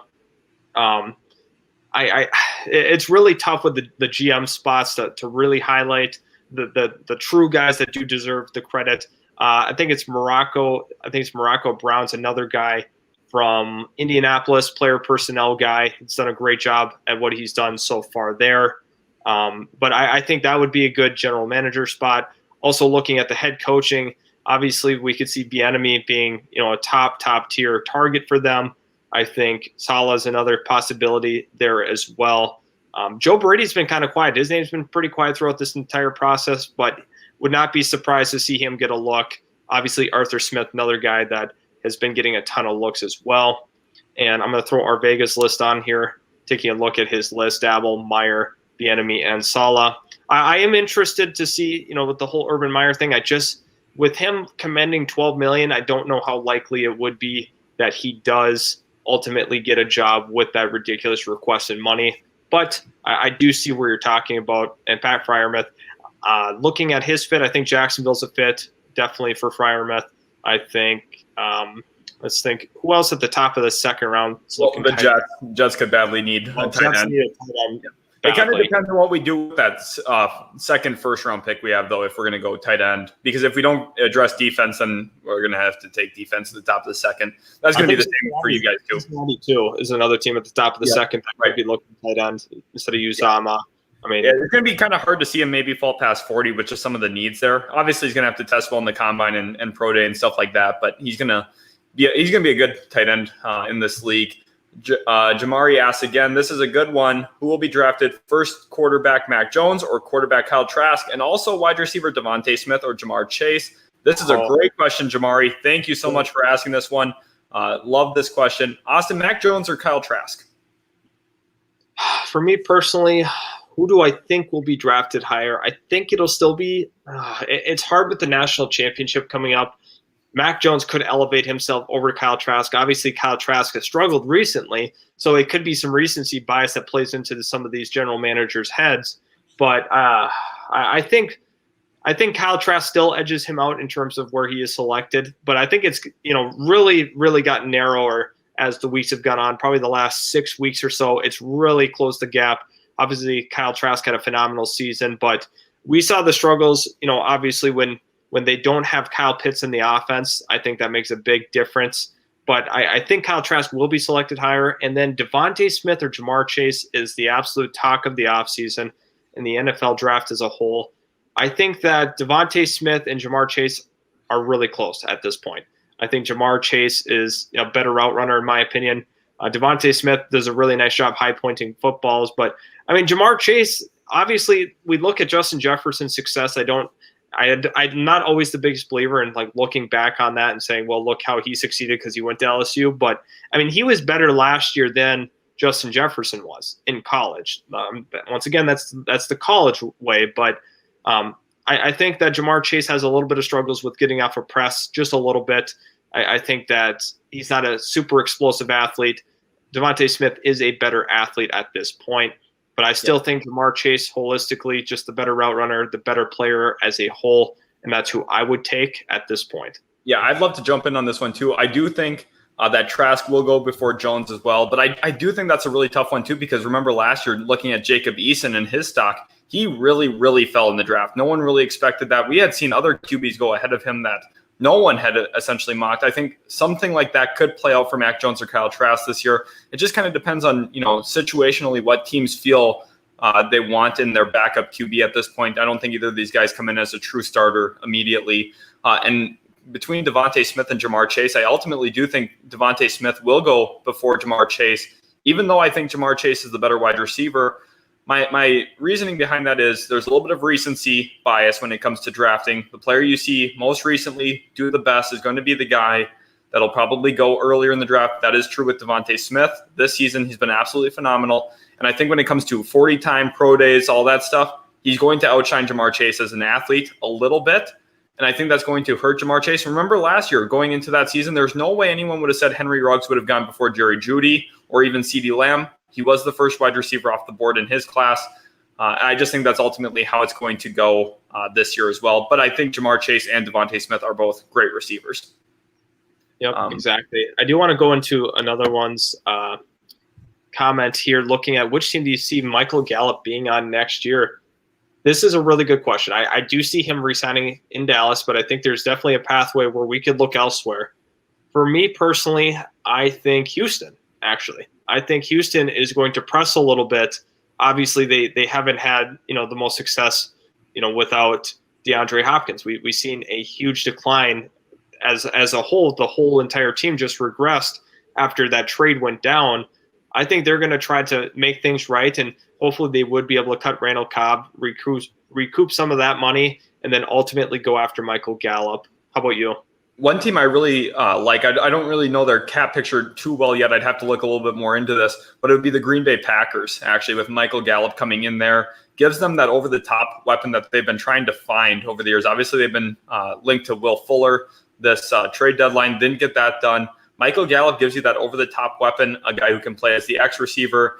It's really tough with the GM spots to really highlight the true guys that do deserve the credit. I think it's Morocco. I think it's Morocco Brown's another guy from Indianapolis, player personnel guy. He's done a great job at what he's done so far there. But I think that would be a good general manager spot. Also looking at the head coaching, obviously we could see Bieniemy being, a top tier target for them. I think Saleh is another possibility there as well. Joe Brady's been kind of quiet. His name's been pretty quiet throughout this entire process, but would not be surprised to see him get a look. Obviously, Arthur Smith, another guy that has been getting a ton of looks as well. And I'm going to throw our Vegas list on here, taking a look at his list: Dabble, Meyer, Bieniemy, and Saleh. I am interested to see, with the whole Urban Meyer thing. With him commending $12 million, I don't know how likely it would be that he does ultimately get a job with that ridiculous requested money. But I do see where you're talking about. And Pat Freiermuth, looking at his fit, I think Jacksonville's a fit, definitely for Freiermuth. I think, let's think, who else at the top of the second round? Well, the Jets could badly need a tight end. It kind of depends on what we do with that second first-round pick we have, though, if we're going to go tight end. Because if we don't address defense, then we're going to have to take defense at the top of the second. That's going to be the same for you guys, too. Cincinnati is another team at the top of the second that might be looking tight end instead of Uzama. It's going to be kind of hard to see him maybe fall past 40 with just some of the needs there. Obviously, he's going to have to test well in the combine and pro day and stuff like that, but he's going to be a good tight end in this league. Jamari asks again, this is a good one. Who will be drafted first, quarterback Mac Jones or quarterback Kyle Trask, and also wide receiver Devontae Smith or Jamar Chase? This is a great question, Jamari. Thank you so much for asking this one. Love this question. Austin, Mac Jones or Kyle Trask? For me personally, who do I think will be drafted higher? I think it'll still be it's hard with the national championship coming up. Mac Jones could elevate himself over to Kyle Trask. Obviously, Kyle Trask has struggled recently, so it could be some recency bias that plays into some of these general managers' heads. But I think Kyle Trask still edges him out in terms of where he is selected. But I think it's really, really gotten narrower as the weeks have gone on. Probably the last 6 weeks or so, it's really closed the gap. Obviously, Kyle Trask had a phenomenal season, but we saw the struggles, obviously when they don't have Kyle Pitts in the offense. I think that makes a big difference. But I think Kyle Trask will be selected higher. And then Devontae Smith or Jamar Chase is the absolute talk of the offseason in the NFL draft as a whole. I think that Devontae Smith and Jamar Chase are really close at this point. I think Jamar Chase is a better route runner, in my opinion. Devontae Smith does a really nice job high-pointing footballs. But, Jamar Chase, obviously, we look at Justin Jefferson's success. I'm not always the biggest believer in looking back on that and saying, well, look how he succeeded because he went to LSU. But he was better last year than Justin Jefferson was in college. Once again, that's the college way. But I think that Jamar Chase has a little bit of struggles with getting off a press, just a little bit. I think that he's not a super explosive athlete. Devontae Smith is a better athlete at this point. But I still think Jamar Chase, holistically, just the better route runner, the better player as a whole, and that's who I would take at this point. Yeah, I'd love to jump in on this one, too. I do think that Trask will go before Jones as well, but I do think that's a really tough one, too, because remember last year, looking at Jacob Eason and his stock, he really, really fell in the draft. No one really expected that. We had seen other QBs go ahead of him that no one had essentially mocked. I think something like that could play out for Mac Jones or Kyle Trask this year. It just kind of depends on, situationally what teams feel they want in their backup QB at this point. I don't think either of these guys come in as a true starter immediately. And between Devontae Smith and Jamar Chase, I ultimately do think Devontae Smith will go before Jamar Chase, even though I think Jamar Chase is the better wide receiver. My reasoning behind that is there's a little bit of recency bias when it comes to drafting. The player you see most recently do the best is going to be the guy that'll probably go earlier in the draft. That is true with Devontae Smith. This season, he's been absolutely phenomenal. And I think when it comes to 40-time pro days, all that stuff, he's going to outshine Jamar Chase as an athlete a little bit. And I think that's going to hurt Jamar Chase. Remember last year, going into that season, there's no way anyone would have said Henry Ruggs would have gone before Jerry Jeudy or even CeeDee Lamb. He was the first wide receiver off the board in his class. I just think that's ultimately how it's going to go this year as well. But I think Jamar Chase and Devontae Smith are both great receivers. Yep, exactly. I do want to go into another one's comment here, looking at which team do you see Michael Gallup being on next year? This is a really good question. I do see him re-signing in Dallas, but I think there's definitely a pathway where we could look elsewhere. For me personally, I think Houston, actually. I think Houston is going to press a little bit. Obviously, they haven't had, the most success, without DeAndre Hopkins. We've seen a huge decline as a whole. The whole entire team just regressed after that trade went down. I think they're going to try to make things right, and hopefully they would be able to cut Randall Cobb, recoup some of that money, and then ultimately go after Michael Gallup. How about you? One team I really like, I don't really know their cap picture too well yet. I'd have to look a little bit more into this, but it would be the Green Bay Packers, actually, with Michael Gallup coming in there. Gives them that over-the-top weapon that they've been trying to find over the years. Obviously, they've been linked to Will Fuller. This trade deadline didn't get that done. Michael Gallup gives you that over-the-top weapon, a guy who can play as the X receiver,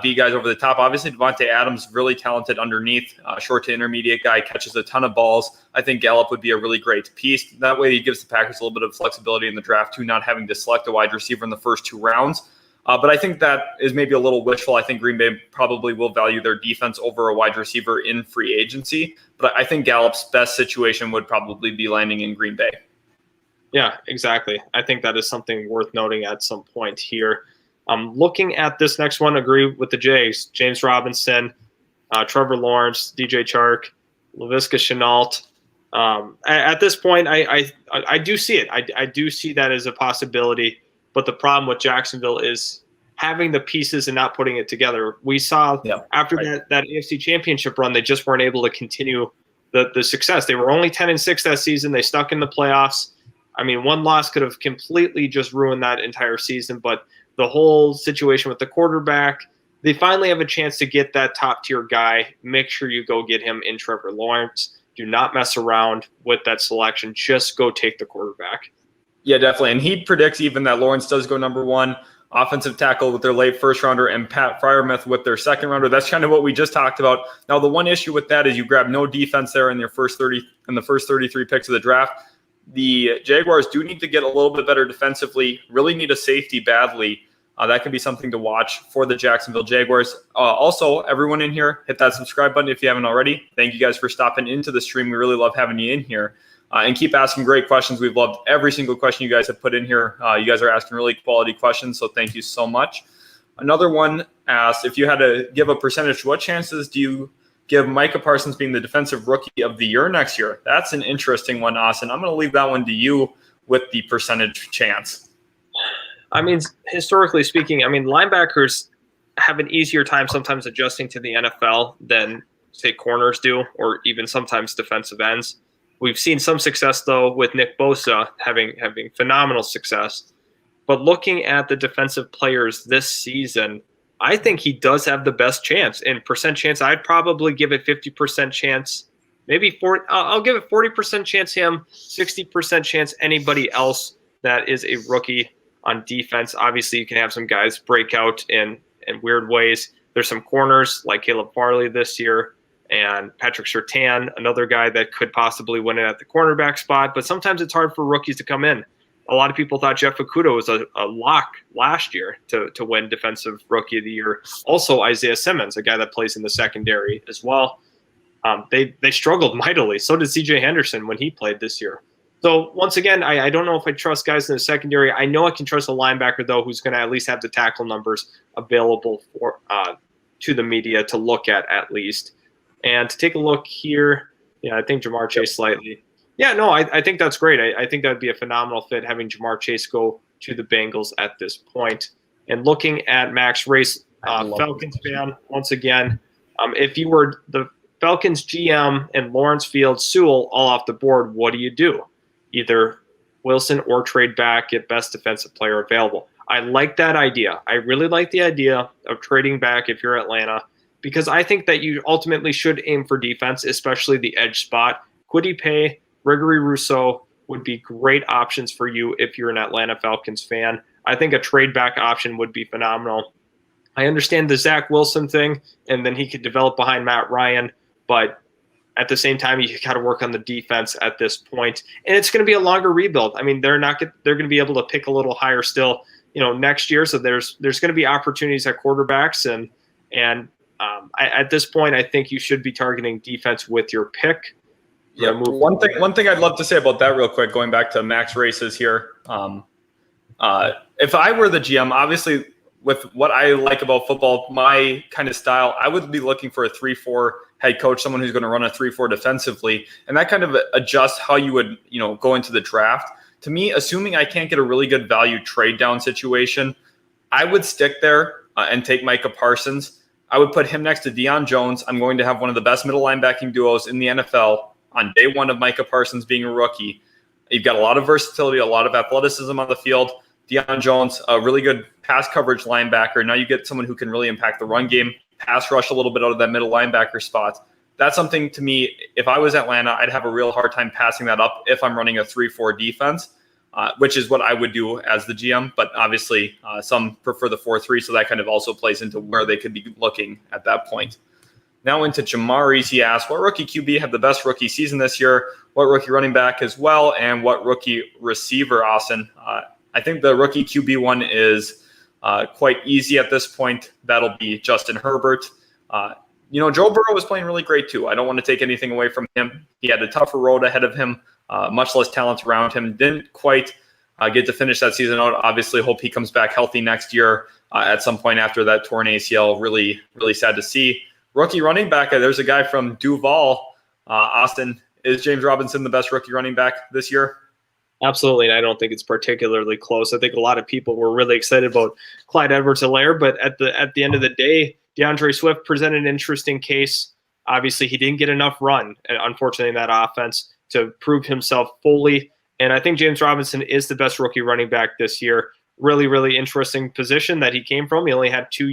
B guys over the top. Obviously, Devontae Adams, really talented underneath, short to intermediate guy, catches a ton of balls. I think Gallup would be a really great piece. That way he gives the Packers a little bit of flexibility in the draft too, not having to select a wide receiver in the first 2 rounds. But I think that is maybe a little wishful. I think Green Bay probably will value their defense over a wide receiver in free agency. But I think Gallup's best situation would probably be landing in Green Bay. Yeah, exactly. I think that is something worth noting at some point here. Looking at this next one, agree with the Jays. James Robinson, Trevor Lawrence, DJ Chark, Laviska Shenault. At this point, I do see it. I do see that as a possibility. But the problem with Jacksonville is having the pieces and not putting it together. We saw after that AFC Championship run, they just weren't able to continue the success. They were only 10-6 that season. They stuck in the playoffs. I mean, one loss could have completely just ruined that entire season, but the whole situation with the quarterback, they finally have a chance to get that top-tier guy. Make sure you go get him in Trevor Lawrence. Do not mess around with that selection. Just go take the quarterback. Yeah, definitely. And he predicts even that Lawrence does go number 1, offensive tackle with their late first-rounder, and Pat Freiermuth with their second-rounder. That's kind of what we just talked about. Now, the one issue with that is you grab no defense there in the first 33 picks of the draft. The Jaguars do need to get a little bit better defensively, really need a safety badly. That can be something to watch for the Jacksonville Jaguars. Also, everyone in here, hit that subscribe button if you haven't already. Thank you guys for stopping into the stream. We really love having you in here. And keep asking great questions. We've loved every single question you guys have put in here. You guys are asking really quality questions, so thank you so much. Another one asked, if you had to give a percentage, what chances do you give Micah Parsons being the defensive rookie of the year next year? That's an interesting one, Austin. I'm going to leave that one to you with the percentage chance. I mean, historically speaking, linebackers have an easier time sometimes adjusting to the NFL than, say, corners do, or even sometimes defensive ends. We've seen some success, though, with Nick Bosa having phenomenal success. But looking at the defensive players this season, I think he does have the best chance. In percent chance, I'd probably give it 50% chance. Maybe 40. I'll give it 40% chance him, 60% chance anybody else that is a rookie on defense. Obviously, you can have some guys break out in weird ways. There's some corners like Caleb Farley this year and Patrick Surtain, another guy that could possibly win it at the cornerback spot. But sometimes it's hard for rookies to come in. A lot of people thought Jeff Okudah was a lock last year to win Defensive Rookie of the Year. Also, Isaiah Simmons, a guy that plays in the secondary as well. They struggled mightily. So did C.J. Henderson when he played this year. So once again, I don't know if I trust guys in the secondary. I know I can trust a linebacker, though, who's going to at least have the tackle numbers available for to the media to look at least. And to take a look here, I think Jamar Chase slightly. Yeah, no, I think that's great. I think that would be a phenomenal fit having Jamar Chase go to the Bengals at this point. And looking at Max Race, Falcons fan, once again, if you were the Falcons GM and Lawrence Fields, Sewell all off the board, what do you do? Either Wilson or trade back, get best defensive player available. I like that idea. I really like the idea of trading back if you're Atlanta, because I think that you ultimately should aim for defense, especially the edge spot. Kwity Paye Gregory Rousseau would be great options for you if you're an Atlanta Falcons fan. I think a trade back option would be phenomenal. I understand the Zach Wilson thing, and then he could develop behind Matt Ryan, but at the same time, you got to work on the defense at this point, and it's going to be a longer rebuild. I mean, they're going to be able to pick a little higher still, next year. So there's going to be opportunities at quarterbacks, and at this point, I think you should be targeting defense with your pick. Yeah. One thing I'd love to say about that real quick, going back to max races here. If I were the GM, obviously with what I like about football, my kind of style, I would be looking for a 3-4 head coach, someone who's going to run a 3-4 defensively, and that kind of adjusts how you would, go into the draft. To me, assuming I can't get a really good value trade down situation, I would stick there and take Micah Parsons. I would put him next to Deion Jones. I'm going to have one of the best middle linebacking duos in the NFL on day one of Micah Parsons being a rookie. You've got a lot of versatility, a lot of athleticism on the field. Deion Jones, a really good pass coverage linebacker. Now you get someone who can really impact the run game, pass rush a little bit out of that middle linebacker spot. That's something, to me, if I was Atlanta, I'd have a real hard time passing that up if I'm running a 3-4 defense, which is what I would do as the GM. But obviously, some prefer the 4-3, so that kind of also plays into where they could be looking at that point. Now into Jamari's, he asked, what rookie QB had the best rookie season this year? What rookie running back as well? And what rookie receiver, Austin? I think the rookie QB one is quite easy at this point. That'll be Justin Herbert. Joe Burrow was playing really great too. I don't want to take anything away from him. He had a tougher road ahead of him, much less talent around him. Didn't quite get to finish that season out. Obviously, hope he comes back healthy next year at some point after that torn ACL. Really, really sad to see. Rookie running back, there's a guy from Duval. Austin, is James Robinson the best rookie running back this year? Absolutely, and I don't think it's particularly close. I think a lot of people were really excited about Clyde Edwards-Helaire, but at the end of the day, DeAndre Swift presented an interesting case. Obviously, he didn't get enough run, unfortunately, in that offense to prove himself fully. And I think James Robinson is the best rookie running back this year. Really, really interesting position that he came from. He only had 2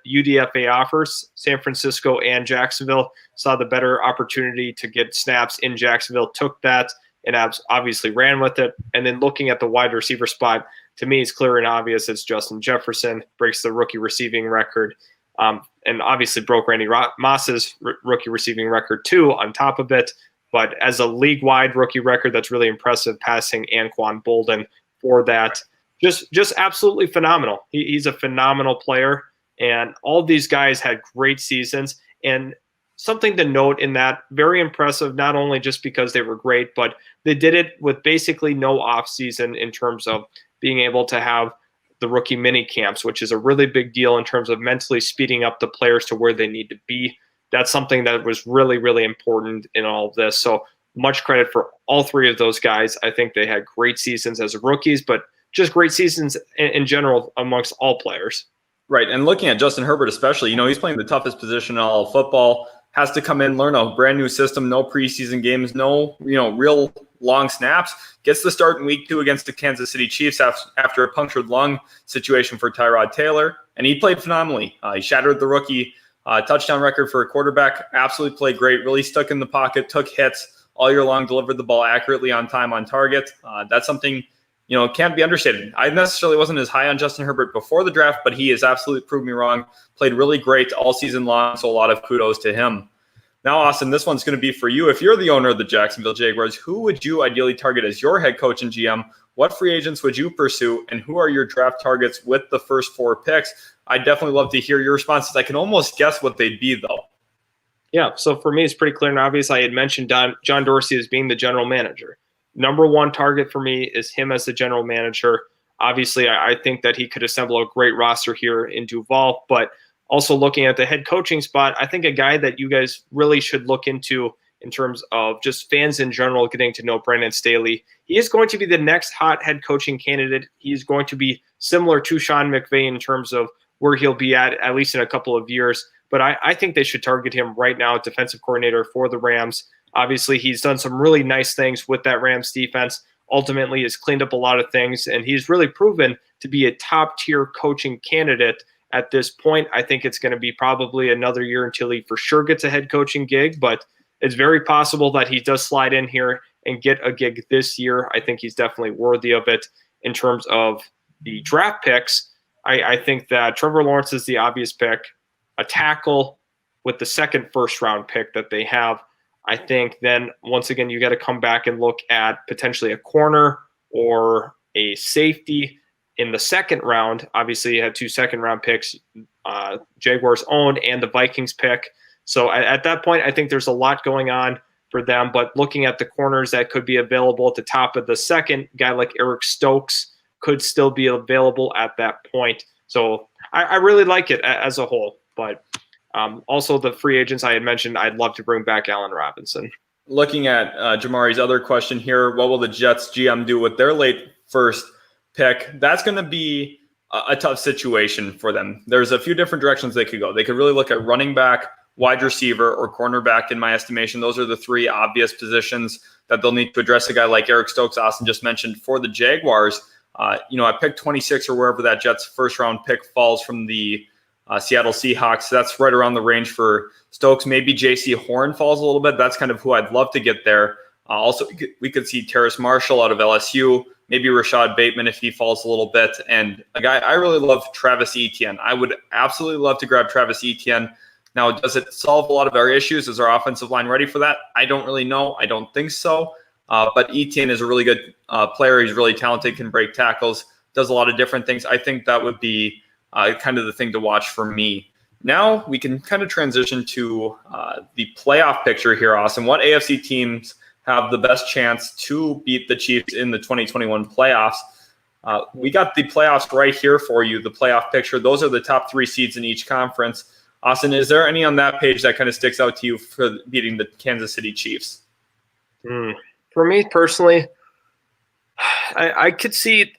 UDFA offers. San Francisco and Jacksonville saw the better opportunity to get snaps in Jacksonville, took that, and obviously ran with it. And then looking at the wide receiver spot, to me, it's clear and obvious it's Justin Jefferson, breaks the rookie receiving record, and obviously broke Randy Moss's rookie receiving record too on top of it. But as a league-wide rookie record, that's really impressive, passing Anquan Bolden for that. Just absolutely phenomenal. He's a phenomenal player, and all these guys had great seasons. And something to note in that, very impressive, not only just because they were great, but they did it with basically no offseason in terms of being able to have the rookie mini camps, which is a really big deal in terms of mentally speeding up the players to where they need to be. That's something that was really, really important in all of this. So much credit for all 3 of those guys. I think they had great seasons as rookies, but just great seasons in general amongst all players. Right, and looking at Justin Herbert especially, he's playing the toughest position in all of football, has to come in, learn a brand new system, no preseason games, no, real long snaps, gets the start in week 2 against the Kansas City Chiefs after a punctured lung situation for Tyrod Taylor, and he played phenomenally. He shattered the rookie touchdown record for a quarterback, absolutely played great, really stuck in the pocket, took hits all year long, delivered the ball accurately on time, on target. That's something can't be understated. I necessarily wasn't as high on Justin Herbert before the draft, but he has absolutely proved me wrong. Played really great all season long, so a lot of kudos to him. Now, Austin, this one's going to be for you. If you're the owner of the Jacksonville Jaguars, who would you ideally target as your head coach and GM? What free agents would you pursue, and who are your draft targets with the first 4 picks? I'd definitely love to hear your responses. I can almost guess what they'd be, though. Yeah, so for me, it's pretty clear and obvious. I had mentioned John Dorsey as being the general manager. Number 1 target for me is him as the general manager. Obviously, I think that he could assemble a great roster here in Duval, but also looking at the head coaching spot, I think a guy that you guys really should look into in terms of just fans in general getting to know Brandon Staley. He is going to be the next hot head coaching candidate. He's going to be similar to Sean McVay in terms of where he'll be at least in a couple of years. But I think they should target him right now, defensive coordinator for the Rams. Obviously, he's done some really nice things with that Rams defense. Ultimately, has cleaned up a lot of things, and he's really proven to be a top-tier coaching candidate at this point. I think it's going to be probably another year until he for sure gets a head coaching gig, but it's very possible that he does slide in here and get a gig this year, I think he's definitely worthy of it. In terms of the draft picks, I think that Trevor Lawrence is the obvious pick. A tackle with the second first-round pick that they have. I think then, once again, you got to come back and look at potentially a corner or a safety in the second round. Obviously, you have 2 second-round picks, Jaguars owned and the Vikings pick. So at that point, I think there's a lot going on for them. But looking at the corners that could be available at the top of the second, a guy like Eric Stokes could still be available at that point. So I really like it as a whole. But also the free agents I had mentioned, I'd love to bring back Allen Robinson. Looking at Jamari's other question here, what will the Jets GM do with their late first pick? That's going to be a tough situation for them. There's a few different directions they could go. They could really look at running back, wide receiver, or cornerback, in my estimation. Those are the 3 obvious positions that they'll need to address. A guy like Eric Stokes, Austin just mentioned, for the Jaguars. At pick 26 or wherever that Jets first-round pick falls from the Seattle Seahawks, that's right around the range for Stokes. Maybe J.C. Horn falls a little bit. That's kind of who I'd love to get there. Also, we could see Terrace Marshall out of LSU, maybe Rashad Bateman if he falls a little bit. And a guy I really love, Travis Etienne. I would absolutely love to grab Travis Etienne. Now, does it solve a lot of our issues? Is our offensive line ready for that? I don't really know. I don't think so. But Etienne is a really good player. He's really talented, can break tackles, does a lot of different things. I think that would be kind of the thing to watch for me. Now we can kind of transition to the playoff picture here, Austin. What AFC teams have the best chance to beat the Chiefs in the 2021 playoffs? We got the playoffs right here for you, the playoff picture. Those are the top 3 seeds in each conference. Austin, is there any on that page that kind of sticks out to you for beating the Kansas City Chiefs? For me personally, I could see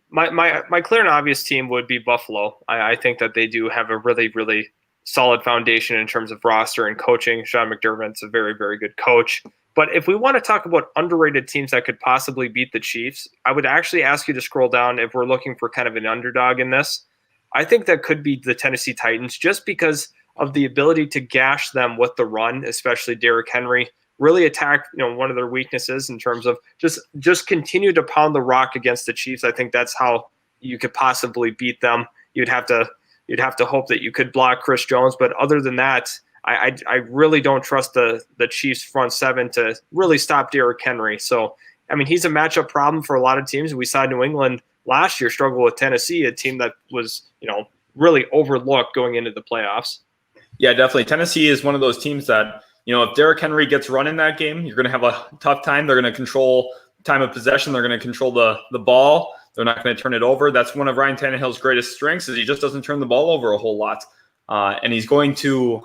my clear and obvious team would be Buffalo. I think that they do have a really, really solid foundation in terms of roster and coaching. Sean McDermott's a very, very good coach. But if we want to talk about underrated teams that could possibly beat the Chiefs, I would actually ask you to scroll down if we're looking for kind of an underdog in this. I think that could be the Tennessee Titans, just because of the ability to gash them with the run, especially Derrick Henry. Really attack, one of their weaknesses in terms of just continue to pound the rock against the Chiefs. I think that's how you could possibly beat them. You'd have to hope that you could block Chris Jones, but other than that, I really don't trust the Chiefs front 7 to really stop Derrick Henry. So, I mean, he's a matchup problem for a lot of teams. We saw New England last year struggle with Tennessee, a team that was, really overlooked going into the playoffs. Yeah, definitely. Tennessee is one of those teams that, if Derrick Henry gets run in that game, you're going to have a tough time. They're going to control time of possession. They're going to control the ball. They're not going to turn it over. That's one of Ryan Tannehill's greatest strengths, is he just doesn't turn the ball over a whole lot. And he's going to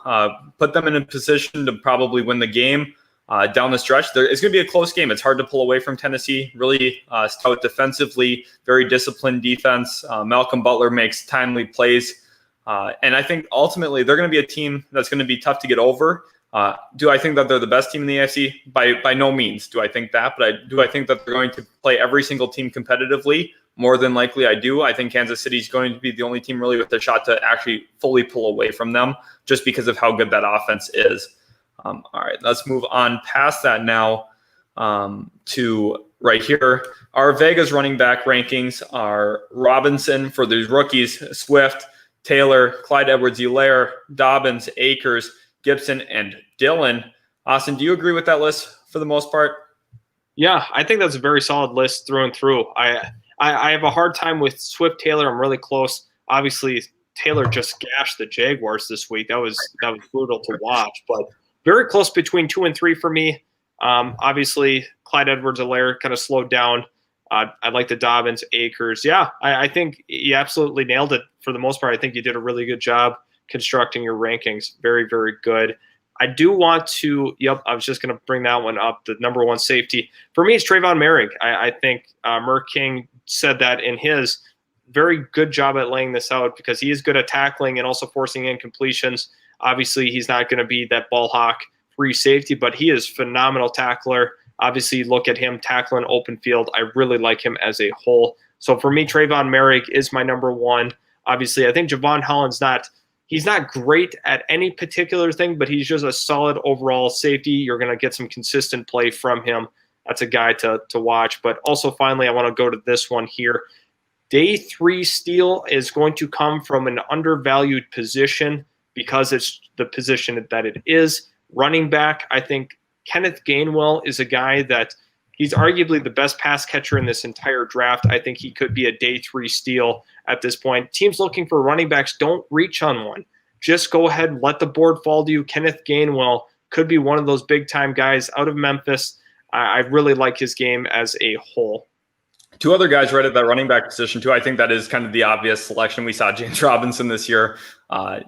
put them in a position to probably win the game down the stretch. It's going to be a close game. It's hard to pull away from Tennessee. Really stout defensively, very disciplined defense. Malcolm Butler makes timely plays. And I think ultimately they're going to be a team that's going to be tough to get over. Do I think that they're the best team in the AFC? By no means do I think that, but do I think that they're going to play every single team competitively? More than likely I do. I think Kansas City is going to be the only team really with a shot to actually fully pull away from them, just because of how good that offense is. All right, let's move on past that now to right here. Our Vegas running back rankings are Robinson for these rookies, Swift, Taylor, Clyde Edwards-Helaire, Dobbins, Akers, Gibson, and Dillon. Austin, do you agree with that list for the most part? Yeah, I think that's a very solid list through and through. I have a hard time with Swift, Taylor. I'm really close. Obviously, Taylor just gashed the Jaguars this week. That was brutal to watch, but very close between 2 and 3 for me. Obviously, Clyde Edwards-Helaire kind of slowed down. I like the Dobbins, Akers. Yeah, I think you absolutely nailed it for the most part. I think you did a really good job constructing your rankings. Very, very good. I do want to, I was just going to bring that one up, the number 1 safety. For me, it's Trayvon Merrick. I think Merk King said that in his very good job at laying this out, because he is good at tackling and also forcing incompletions. Obviously, he's not going to be that ball hawk free safety, but he is phenomenal tackler. Obviously, look at him tackling open field. I really like him as a whole. So for me, Trayvon Merrick is my number 1. Obviously, I think Javon Holland's he's not great at any particular thing, but he's just a solid overall safety. You're going to get some consistent play from him. that's a guy to watch. But also, finally, I want to go to this one here. Day 3 steal is going to come from an undervalued position because it's the position that it is. Running back, I think Kenneth Gainwell is a guy that he's arguably the best pass catcher in this entire draft. I think he could be a day 3 steal at this point. Teams looking for running backs, don't reach on one. Just go ahead and let the board fall to you. Kenneth Gainwell could be one of those big-time guys out of Memphis. I really like his game as a whole. 2 other guys right at that running back position too. I think that is kind of the obvious selection. We saw James Robinson this year.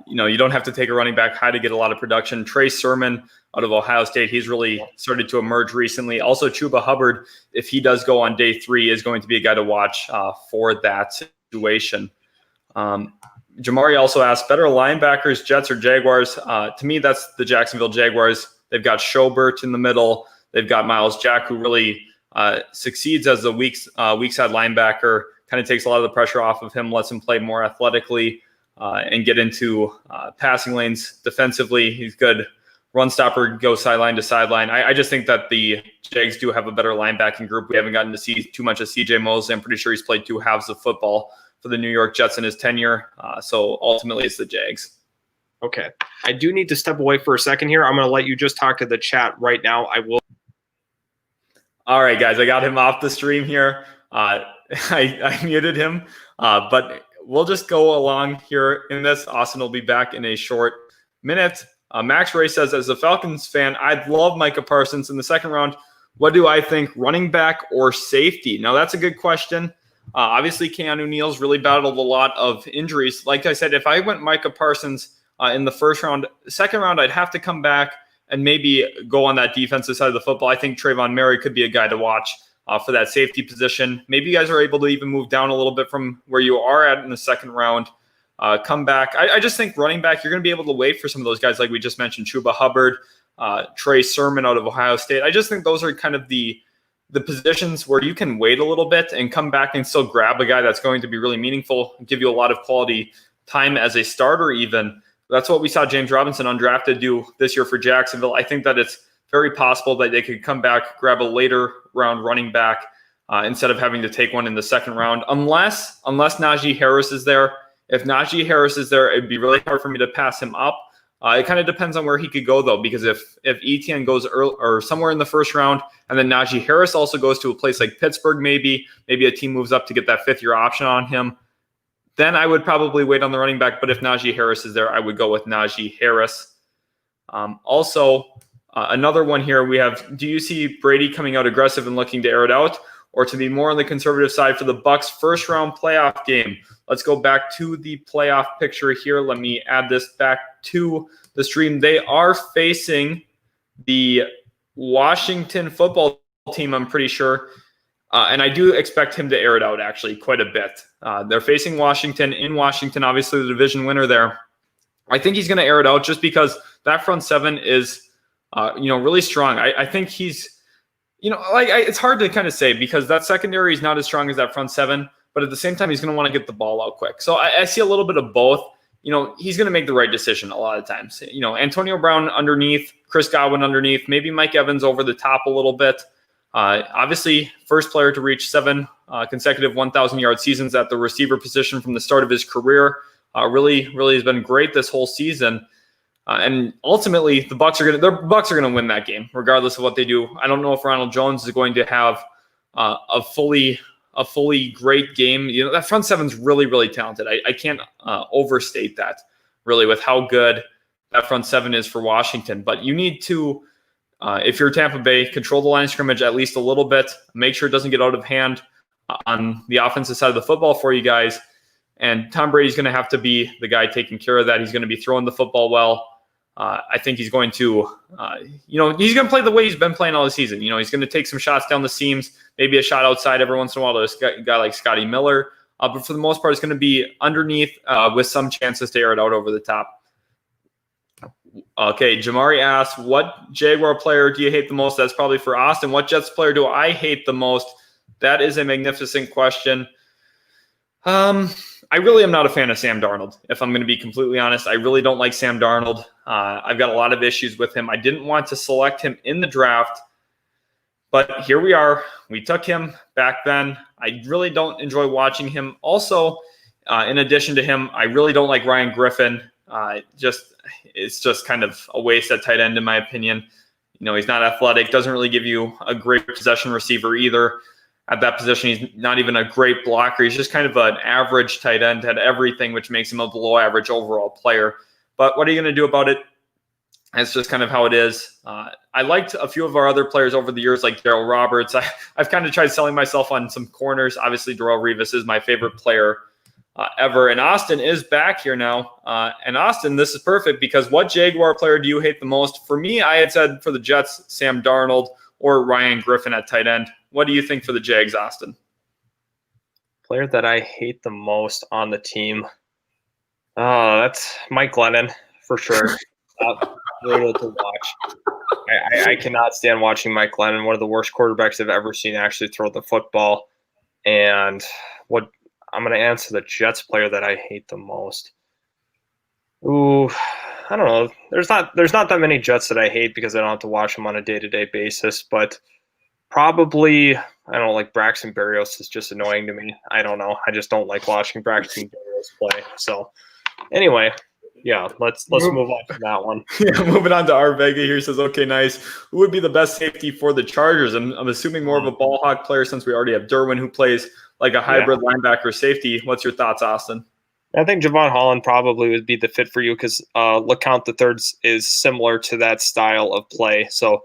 You don't have to take a running back high to get a lot of production. Trey Sermon out of Ohio State, he's really started to emerge recently. Also, Chuba Hubbard, if he does go on day 3, is going to be a guy to watch for that situation. Jamari also asked, better linebackers, Jets or Jaguars? To me, that's the Jacksonville Jaguars. They've got Schobert in the middle. They've got Miles Jack, who really succeeds as the weak side linebacker, kind of takes a lot of the pressure off of him, lets him play more athletically and get into passing lanes defensively. He's good run stopper, go sideline to sideline. I just think that the Jags do have a better linebacking group. We haven't gotten to see too much of CJ Mosley. I'm pretty sure he's played 2 halves of football for the New York Jets in his tenure. So ultimately it's the Jags. Okay. I do need to step away for a second here. I'm going to let you just talk to the chat right now. I will. All right, guys, I got him off the stream here. I muted him, but we'll just go along here in this. Austin will be back in a short minute. Max Ray says, as a Falcons fan, I'd love Micah Parsons in the second round. What do I think, running back or safety? Now, that's a good question. Obviously, Keanu Neal's really battled a lot of injuries. Like I said, if I went Micah Parsons in the first round, second round, I'd have to come back and maybe go on that defensive side of the football. I think Trayvon Murray could be a guy to watch for that safety position. Maybe you guys are able to even move down a little bit from where you are at in the second round. Come back. I just think running back, you're going to be able to wait for some of those guys like we just mentioned, Chuba Hubbard, Trey Sermon out of Ohio State. I just think those are kind of the positions where you can wait a little bit and come back and still grab a guy that's going to be really meaningful, give you a lot of quality time as a starter even. That's what we saw James Robinson undrafted do this year for Jacksonville. I think that it's very possible that they could come back, grab a later round running back instead of having to take one in the second round, unless Najee Harris is there. If Najee Harris is there, it'd be really hard for me to pass him up. It kind of depends on where he could go, though, because if Etienne goes early or somewhere in the first round, and then Najee Harris also goes to a place like Pittsburgh, maybe a team moves up to get that 5th-year option on him, then I would probably wait on the running back. But if Najee Harris is there, I would go with Najee Harris. Another one here we have, do you see Brady coming out aggressive and looking to air it out, or to be more on the conservative side for the Bucs first-round playoff game? Let's go back to the playoff picture here. Let me add this back to the stream. They are facing the Washington football team, I'm pretty sure. And I do expect him to air it out, actually, quite a bit. They're facing Washington. In Washington, obviously, the division winner there. I think he's going to air it out just because that front seven is, really strong. I think he's, it's hard to kind of say because that secondary is not as strong as that front seven, but at the same time, he's going to want to get the ball out quick. So I see a little bit of both. He's going to make the right decision a lot of times. Antonio Brown underneath, Chris Godwin underneath, maybe Mike Evans over the top a little bit. Obviously, first player to reach 7 consecutive 1,000-yard seasons at the receiver position from the start of his career. Really has been great this whole season. And ultimately, the Bucs are going to win that game, regardless of what they do. I don't know if Ronald Jones is going to have a fully great game. That front seven's really, really talented. I can't overstate that, really, with how good that front seven is for Washington. But you need to, if you're Tampa Bay, control the line of scrimmage at least a little bit. Make sure it doesn't get out of hand on the offensive side of the football for you guys. And Tom Brady's going to have to be the guy taking care of that. He's going to be throwing the football well. I think he's going to, he's going to play the way he's been playing all the season. He's going to take some shots down the seams, maybe a shot outside every once in a while to a guy like Scotty Miller. But for the most part, it's going to be underneath with some chances to air it out over the top. Okay, Jamari asks, what Jaguar player do you hate the most? That's probably for Austin. What Jets player do I hate the most? That is a magnificent question. I really am not a fan of Sam Darnold, if I'm going to be completely honest. I really don't like Sam Darnold. I've got a lot of issues with him. I didn't want to select him in the draft, But here we are. We took him back then. I really don't enjoy watching him. Also, in addition to him, I really don't like Ryan Griffin. It's just kind of a waste at tight end, in my opinion. He's not athletic, doesn't really give you a great possession receiver either. At that position, he's not even a great blocker. He's just kind of an average tight end, had everything, which makes him a below average overall player. But what are you going to do about it? That's just kind of how it is. I liked a few of our other players over the years, like Darrell Roberts. I've kind of tried selling myself on some corners. Obviously, Darrell Revis is my favorite player ever. And Austin is back here now. And Austin, this is perfect because what Jaguar player do you hate the most? For me, I had said for the Jets, Sam Darnold or Ryan Griffin at tight end. What do you think for the Jags, Austin? Player that I hate the most on the team. That's Mike Glennon for sure. Brutal to watch. I cannot stand watching Mike Glennon, one of the worst quarterbacks I've ever seen actually throw the football. And what I'm going to answer the Jets player that I hate the most. Ooh, I don't know. There's not that many Jets that I hate because I don't have to watch them on a day-to-day basis, but probably, I don't know, like Braxton Berrios is just annoying to me. I don't know. I just don't like watching Braxton Berrios play. So anyway, yeah, let's move on to that one. Yeah, moving on to our Vega here says, okay, nice. Who would be the best safety for the Chargers? I'm assuming more of a ball hawk player since we already have Derwin who plays like a hybrid linebacker safety. What's your thoughts, Austin? I think Javon Holland probably would be the fit for you because LeCount III is similar to that style of play. So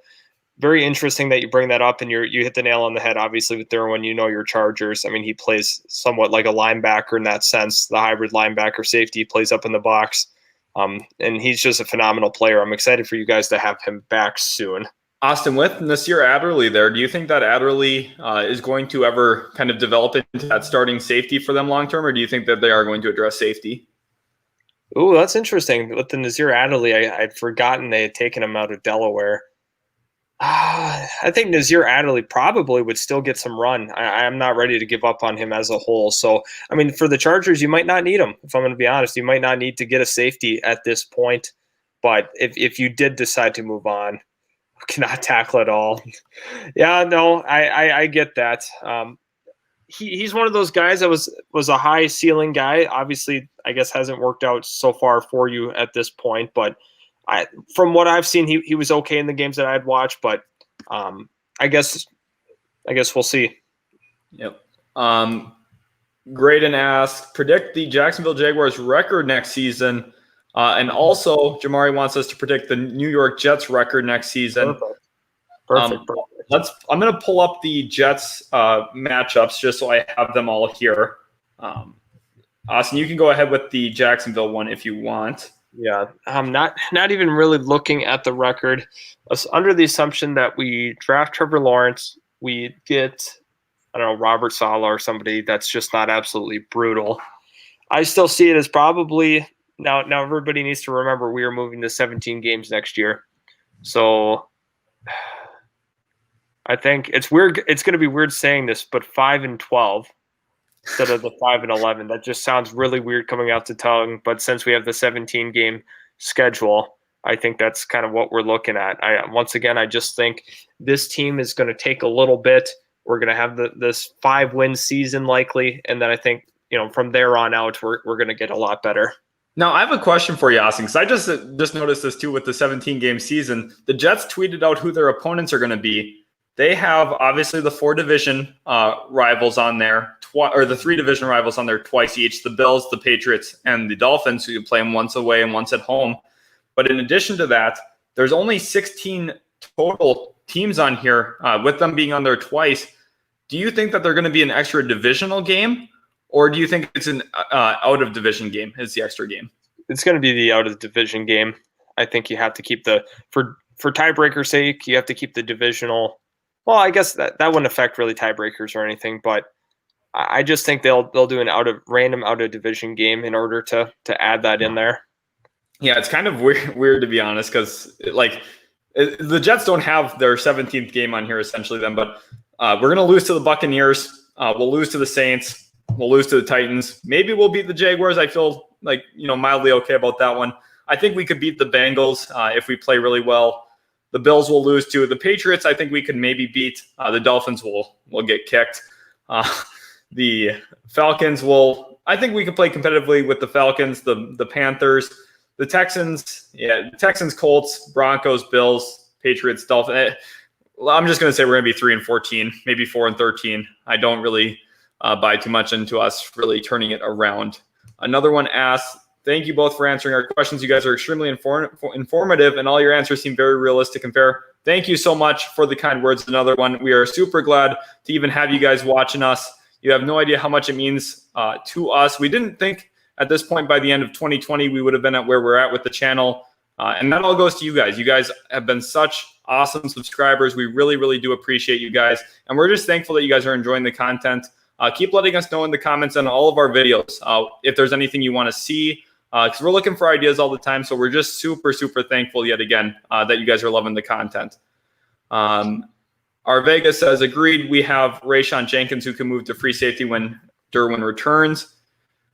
very interesting that you bring that up and you hit the nail on the head, obviously, with Derwin. Your Chargers. I mean, he plays somewhat like a linebacker in that sense, the hybrid linebacker safety. He plays up in the box. And he's just a phenomenal player. I'm excited for you guys to have him back soon. Austin, with Nasir Adderley there, do you think that Adderley is going to ever kind of develop into that starting safety for them long term, or do you think that they are going to address safety? Ooh, that's interesting. With the Nasir Adderley, I'd forgotten they had taken him out of Delaware. I think Nasir Adderley probably would still get some run. I'm not ready to give up on him as a whole. So, I mean, for the Chargers, you might not need him. If I'm going to be honest, you might not need to get a safety at this point. But if you did decide to move on, cannot tackle at all. Yeah, no, I get that. He's one of those guys that was a high ceiling guy. Obviously, I guess hasn't worked out so far for you at this point, but from what I've seen, he was okay in the games that I'd watched, but I guess we'll see. Yep. Graydon asks, predict the Jacksonville Jaguars record next season. And also, Jamari wants us to predict the New York Jets record next season. Perfect. I'm going to pull up the Jets matchups just so I have them all here. Austin, you can go ahead with the Jacksonville one if you want. Yeah, I'm not even really looking at the record. Under the assumption that we draft Trevor Lawrence, we get, I don't know, Robert Saleh or somebody that's just not absolutely brutal. I still see it as probably now everybody needs to remember we are moving to 17 games next year. So I think it's weird. It's going to be weird saying this, but 5-12. Instead of the 5-11. That just sounds really weird coming out the tongue. But since we have the 17-game schedule, I think that's kind of what we're looking at. I just think this team is going to take a little bit. We're going to have this 5-win season likely, and then I think from there on out we're going to get a lot better. Now I have a question for you, Austin, because I just noticed this too with the 17-game season. The Jets tweeted out who their opponents are going to be. They have obviously the 4 division rivals on there, or the 3 division rivals on there twice each, the Bills, the Patriots, and the Dolphins, who you play them once away and once at home. But in addition to that, there's only 16 total teams on here, with them being on there twice. Do you think that they're going to be an extra divisional game, or do you think it's an out-of-division game is the extra game? It's going to be the out-of-division game. I think you have to keep for tiebreaker's sake, you have to keep the divisional. Well, I guess that wouldn't affect really tiebreakers or anything, but I just think they'll do an random out of division game in order to add that in there. Yeah, it's kind of weird to be honest, because the Jets don't have their 17th game on here essentially then, but we're gonna lose to the Buccaneers, we'll lose to the Saints, we'll lose to the Titans. Maybe we'll beat the Jaguars. I feel like mildly okay about that one. I think we could beat the Bengals if we play really well. The Bills will lose to the Patriots. I think we could maybe beat. The Dolphins will get kicked. The Falcons will. I think we can play competitively with the Falcons, the Panthers, the Texans. Yeah, Texans, Colts, Broncos, Bills, Patriots, Dolphins. I'm just going to say we're going to be 3-14, maybe 4-13. I don't really buy too much into us really turning it around. Another one asks, thank you both for answering our questions. You guys are extremely informative, and all your answers seem very realistic and fair. Thank you so much for the kind words. Another one. We are super glad to even have you guys watching us. You have no idea how much it means to us. We didn't think at this point by the end of 2020 we would have been at where we're at with the channel. And that all goes to you guys. You guys have been such awesome subscribers. We really, really do appreciate you guys. And we're just thankful that you guys are enjoying the content. Keep letting us know in the comments on all of our videos if there's anything you want to see, because we're looking for ideas all the time. So we're just super, super thankful yet again that you guys are loving the content. Our Vega says, agreed, we have Rayshon Jenkins who can move to free safety when Derwin returns.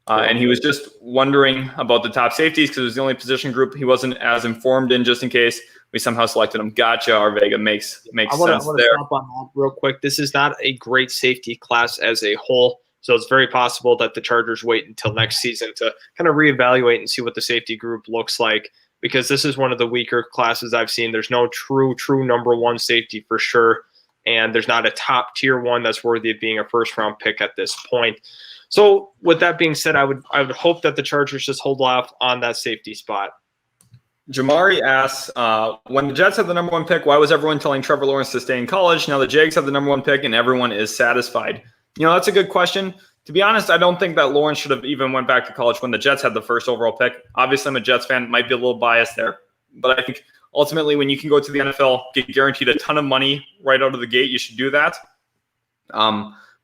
And he was just wondering about the top safeties because it was the only position group he wasn't as informed in, just in case we somehow selected him. Gotcha, our Vega makes sense there. I want to stop on that real quick. This is not a great safety class as a whole, so it's very possible that the Chargers wait until next season to kind of reevaluate and see what the safety group looks like, because this is one of the weaker classes I've seen. There's no true number one safety for sure, and there's not a top tier one that's worthy of being a first round pick at this point. So with that being said, I would hope that the Chargers just hold off on that safety spot. Jamari asks, when the Jets had the number one pick, why was everyone telling Trevor Lawrence to stay in college? Now the Jags have the number one pick and everyone is satisfied. You know, that's a good question. To be honest, I don't think that Lawrence should have even went back to college when the Jets had the first overall pick. Obviously, I'm a Jets fan, might be a little biased there. But I think ultimately when you can go to the NFL, get guaranteed a ton of money right out of the gate, you should do that.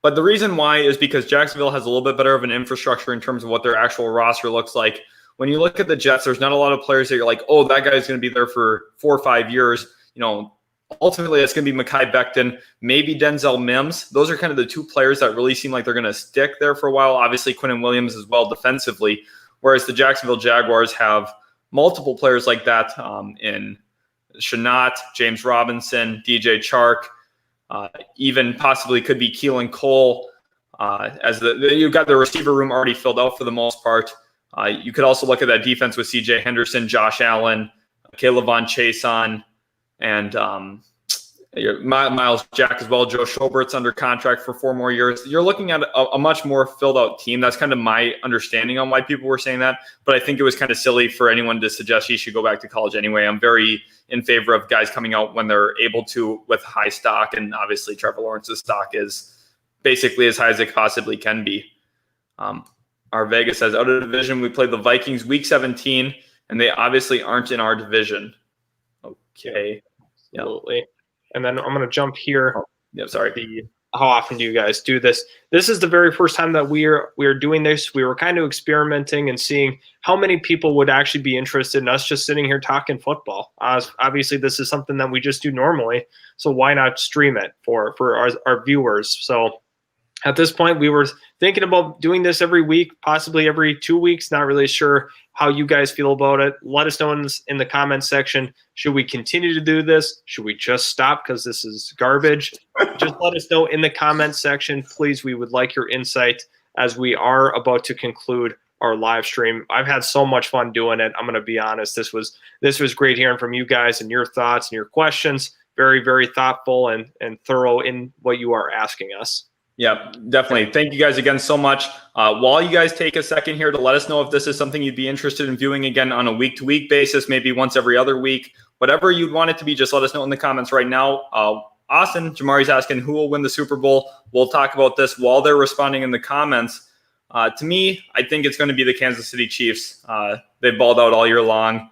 But the reason why is because Jacksonville has a little bit better of an infrastructure in terms of what their actual roster looks like. When you look at the Jets, there's not a lot of players that you're like, oh, that guy's going to be there for 4 or 5 years. You know, ultimately, it's going to be Mekhi Becton, maybe Denzel Mims. Those are kind of the two players that really seem like they're going to stick there for a while. Obviously, Quinnen Williams as well defensively, whereas the Jacksonville Jaguars have multiple players like that in Shenault, James Robinson, DJ Chark. Even possibly could be Keelan Cole, as you've got the receiver room already filled out for the most part. You could also look at that defense with C.J. Henderson, Josh Allen, Caleb Von Chason, and Miles Jack as well. Joe Schobert's under contract for 4 more years. You're looking at a much more filled out team. That's kind of my understanding on why people were saying that. But I think it was kind of silly for anyone to suggest he should go back to college anyway. I'm very in favor of guys coming out when they're able to with high stock. And obviously Trevor Lawrence's stock is basically as high as it possibly can be. Our Vegas says, out of division, we played the Vikings week 17, and they obviously aren't in our division. Okay. Absolutely. Yep. And then I'm going to jump here. Sorry. How often do you guys do this? This is the very first time that we are doing this. We were kind of experimenting and seeing how many people would actually be interested in us just sitting here talking football. Obviously, this is something that we just do normally, so why not stream it for our viewers? So at this point, we were thinking about doing this every week, possibly every 2 weeks. Not really sure how you guys feel about it. Let us know in the comments section. Should we continue to do this? Should we just stop because this is garbage? Just let us know in the comments section, please. We would like your insight as we are about to conclude our live stream. I've had so much fun doing it. I'm going to be honest. This was great hearing from you guys and your thoughts and your questions. Very, very thoughtful and thorough in what you are asking us. Yeah, definitely. Thank you guys again so much. While you guys take a second here to let us know if this is something you'd be interested in viewing again on a week-to-week basis, maybe once every other week, whatever you'd want it to be, just let us know in the comments right now. Austin, Jamari's asking who will win the Super Bowl. We'll talk about this while they're responding in the comments. To me, I think it's going to be the Kansas City Chiefs. They've balled out all year long.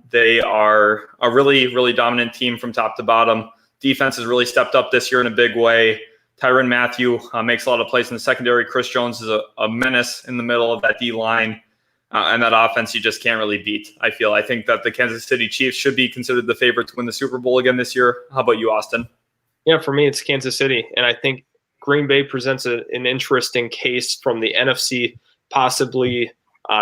They are a really, really dominant team from top to bottom. Defense has really stepped up this year in a big way. Tyrann Mathieu makes a lot of plays in the secondary. Chris Jones is a menace in the middle of that D-line. And that offense you just can't really beat, I feel. I think that the Kansas City Chiefs should be considered the favorite to win the Super Bowl again this year. How about you, Austin? Yeah, for me, it's Kansas City. And I think Green Bay presents an interesting case from the NFC, possibly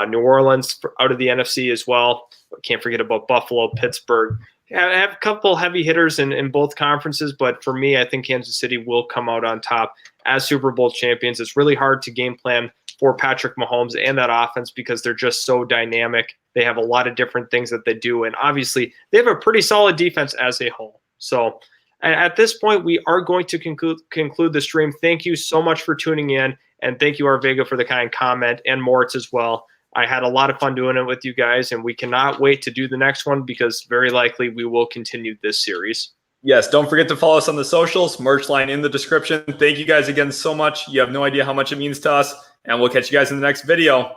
New Orleans out of the NFC as well. Can't forget about Buffalo, Pittsburgh. I have a couple heavy hitters in both conferences, but for me, I think Kansas City will come out on top as Super Bowl champions. It's really hard to game plan for Patrick Mahomes and that offense because they're just so dynamic. They have a lot of different things that they do, and obviously they have a pretty solid defense as a whole. So at this point, we are going to conclude the stream. Thank you so much for tuning in, and thank you, Arvega, for the kind comment, and Moritz as well. I had a lot of fun doing it with you guys, and we cannot wait to do the next one because very likely we will continue this series. Yes, don't forget to follow us on the socials, merch line in the description. Thank you guys again so much. You have no idea how much it means to us, and we'll catch you guys in the next video.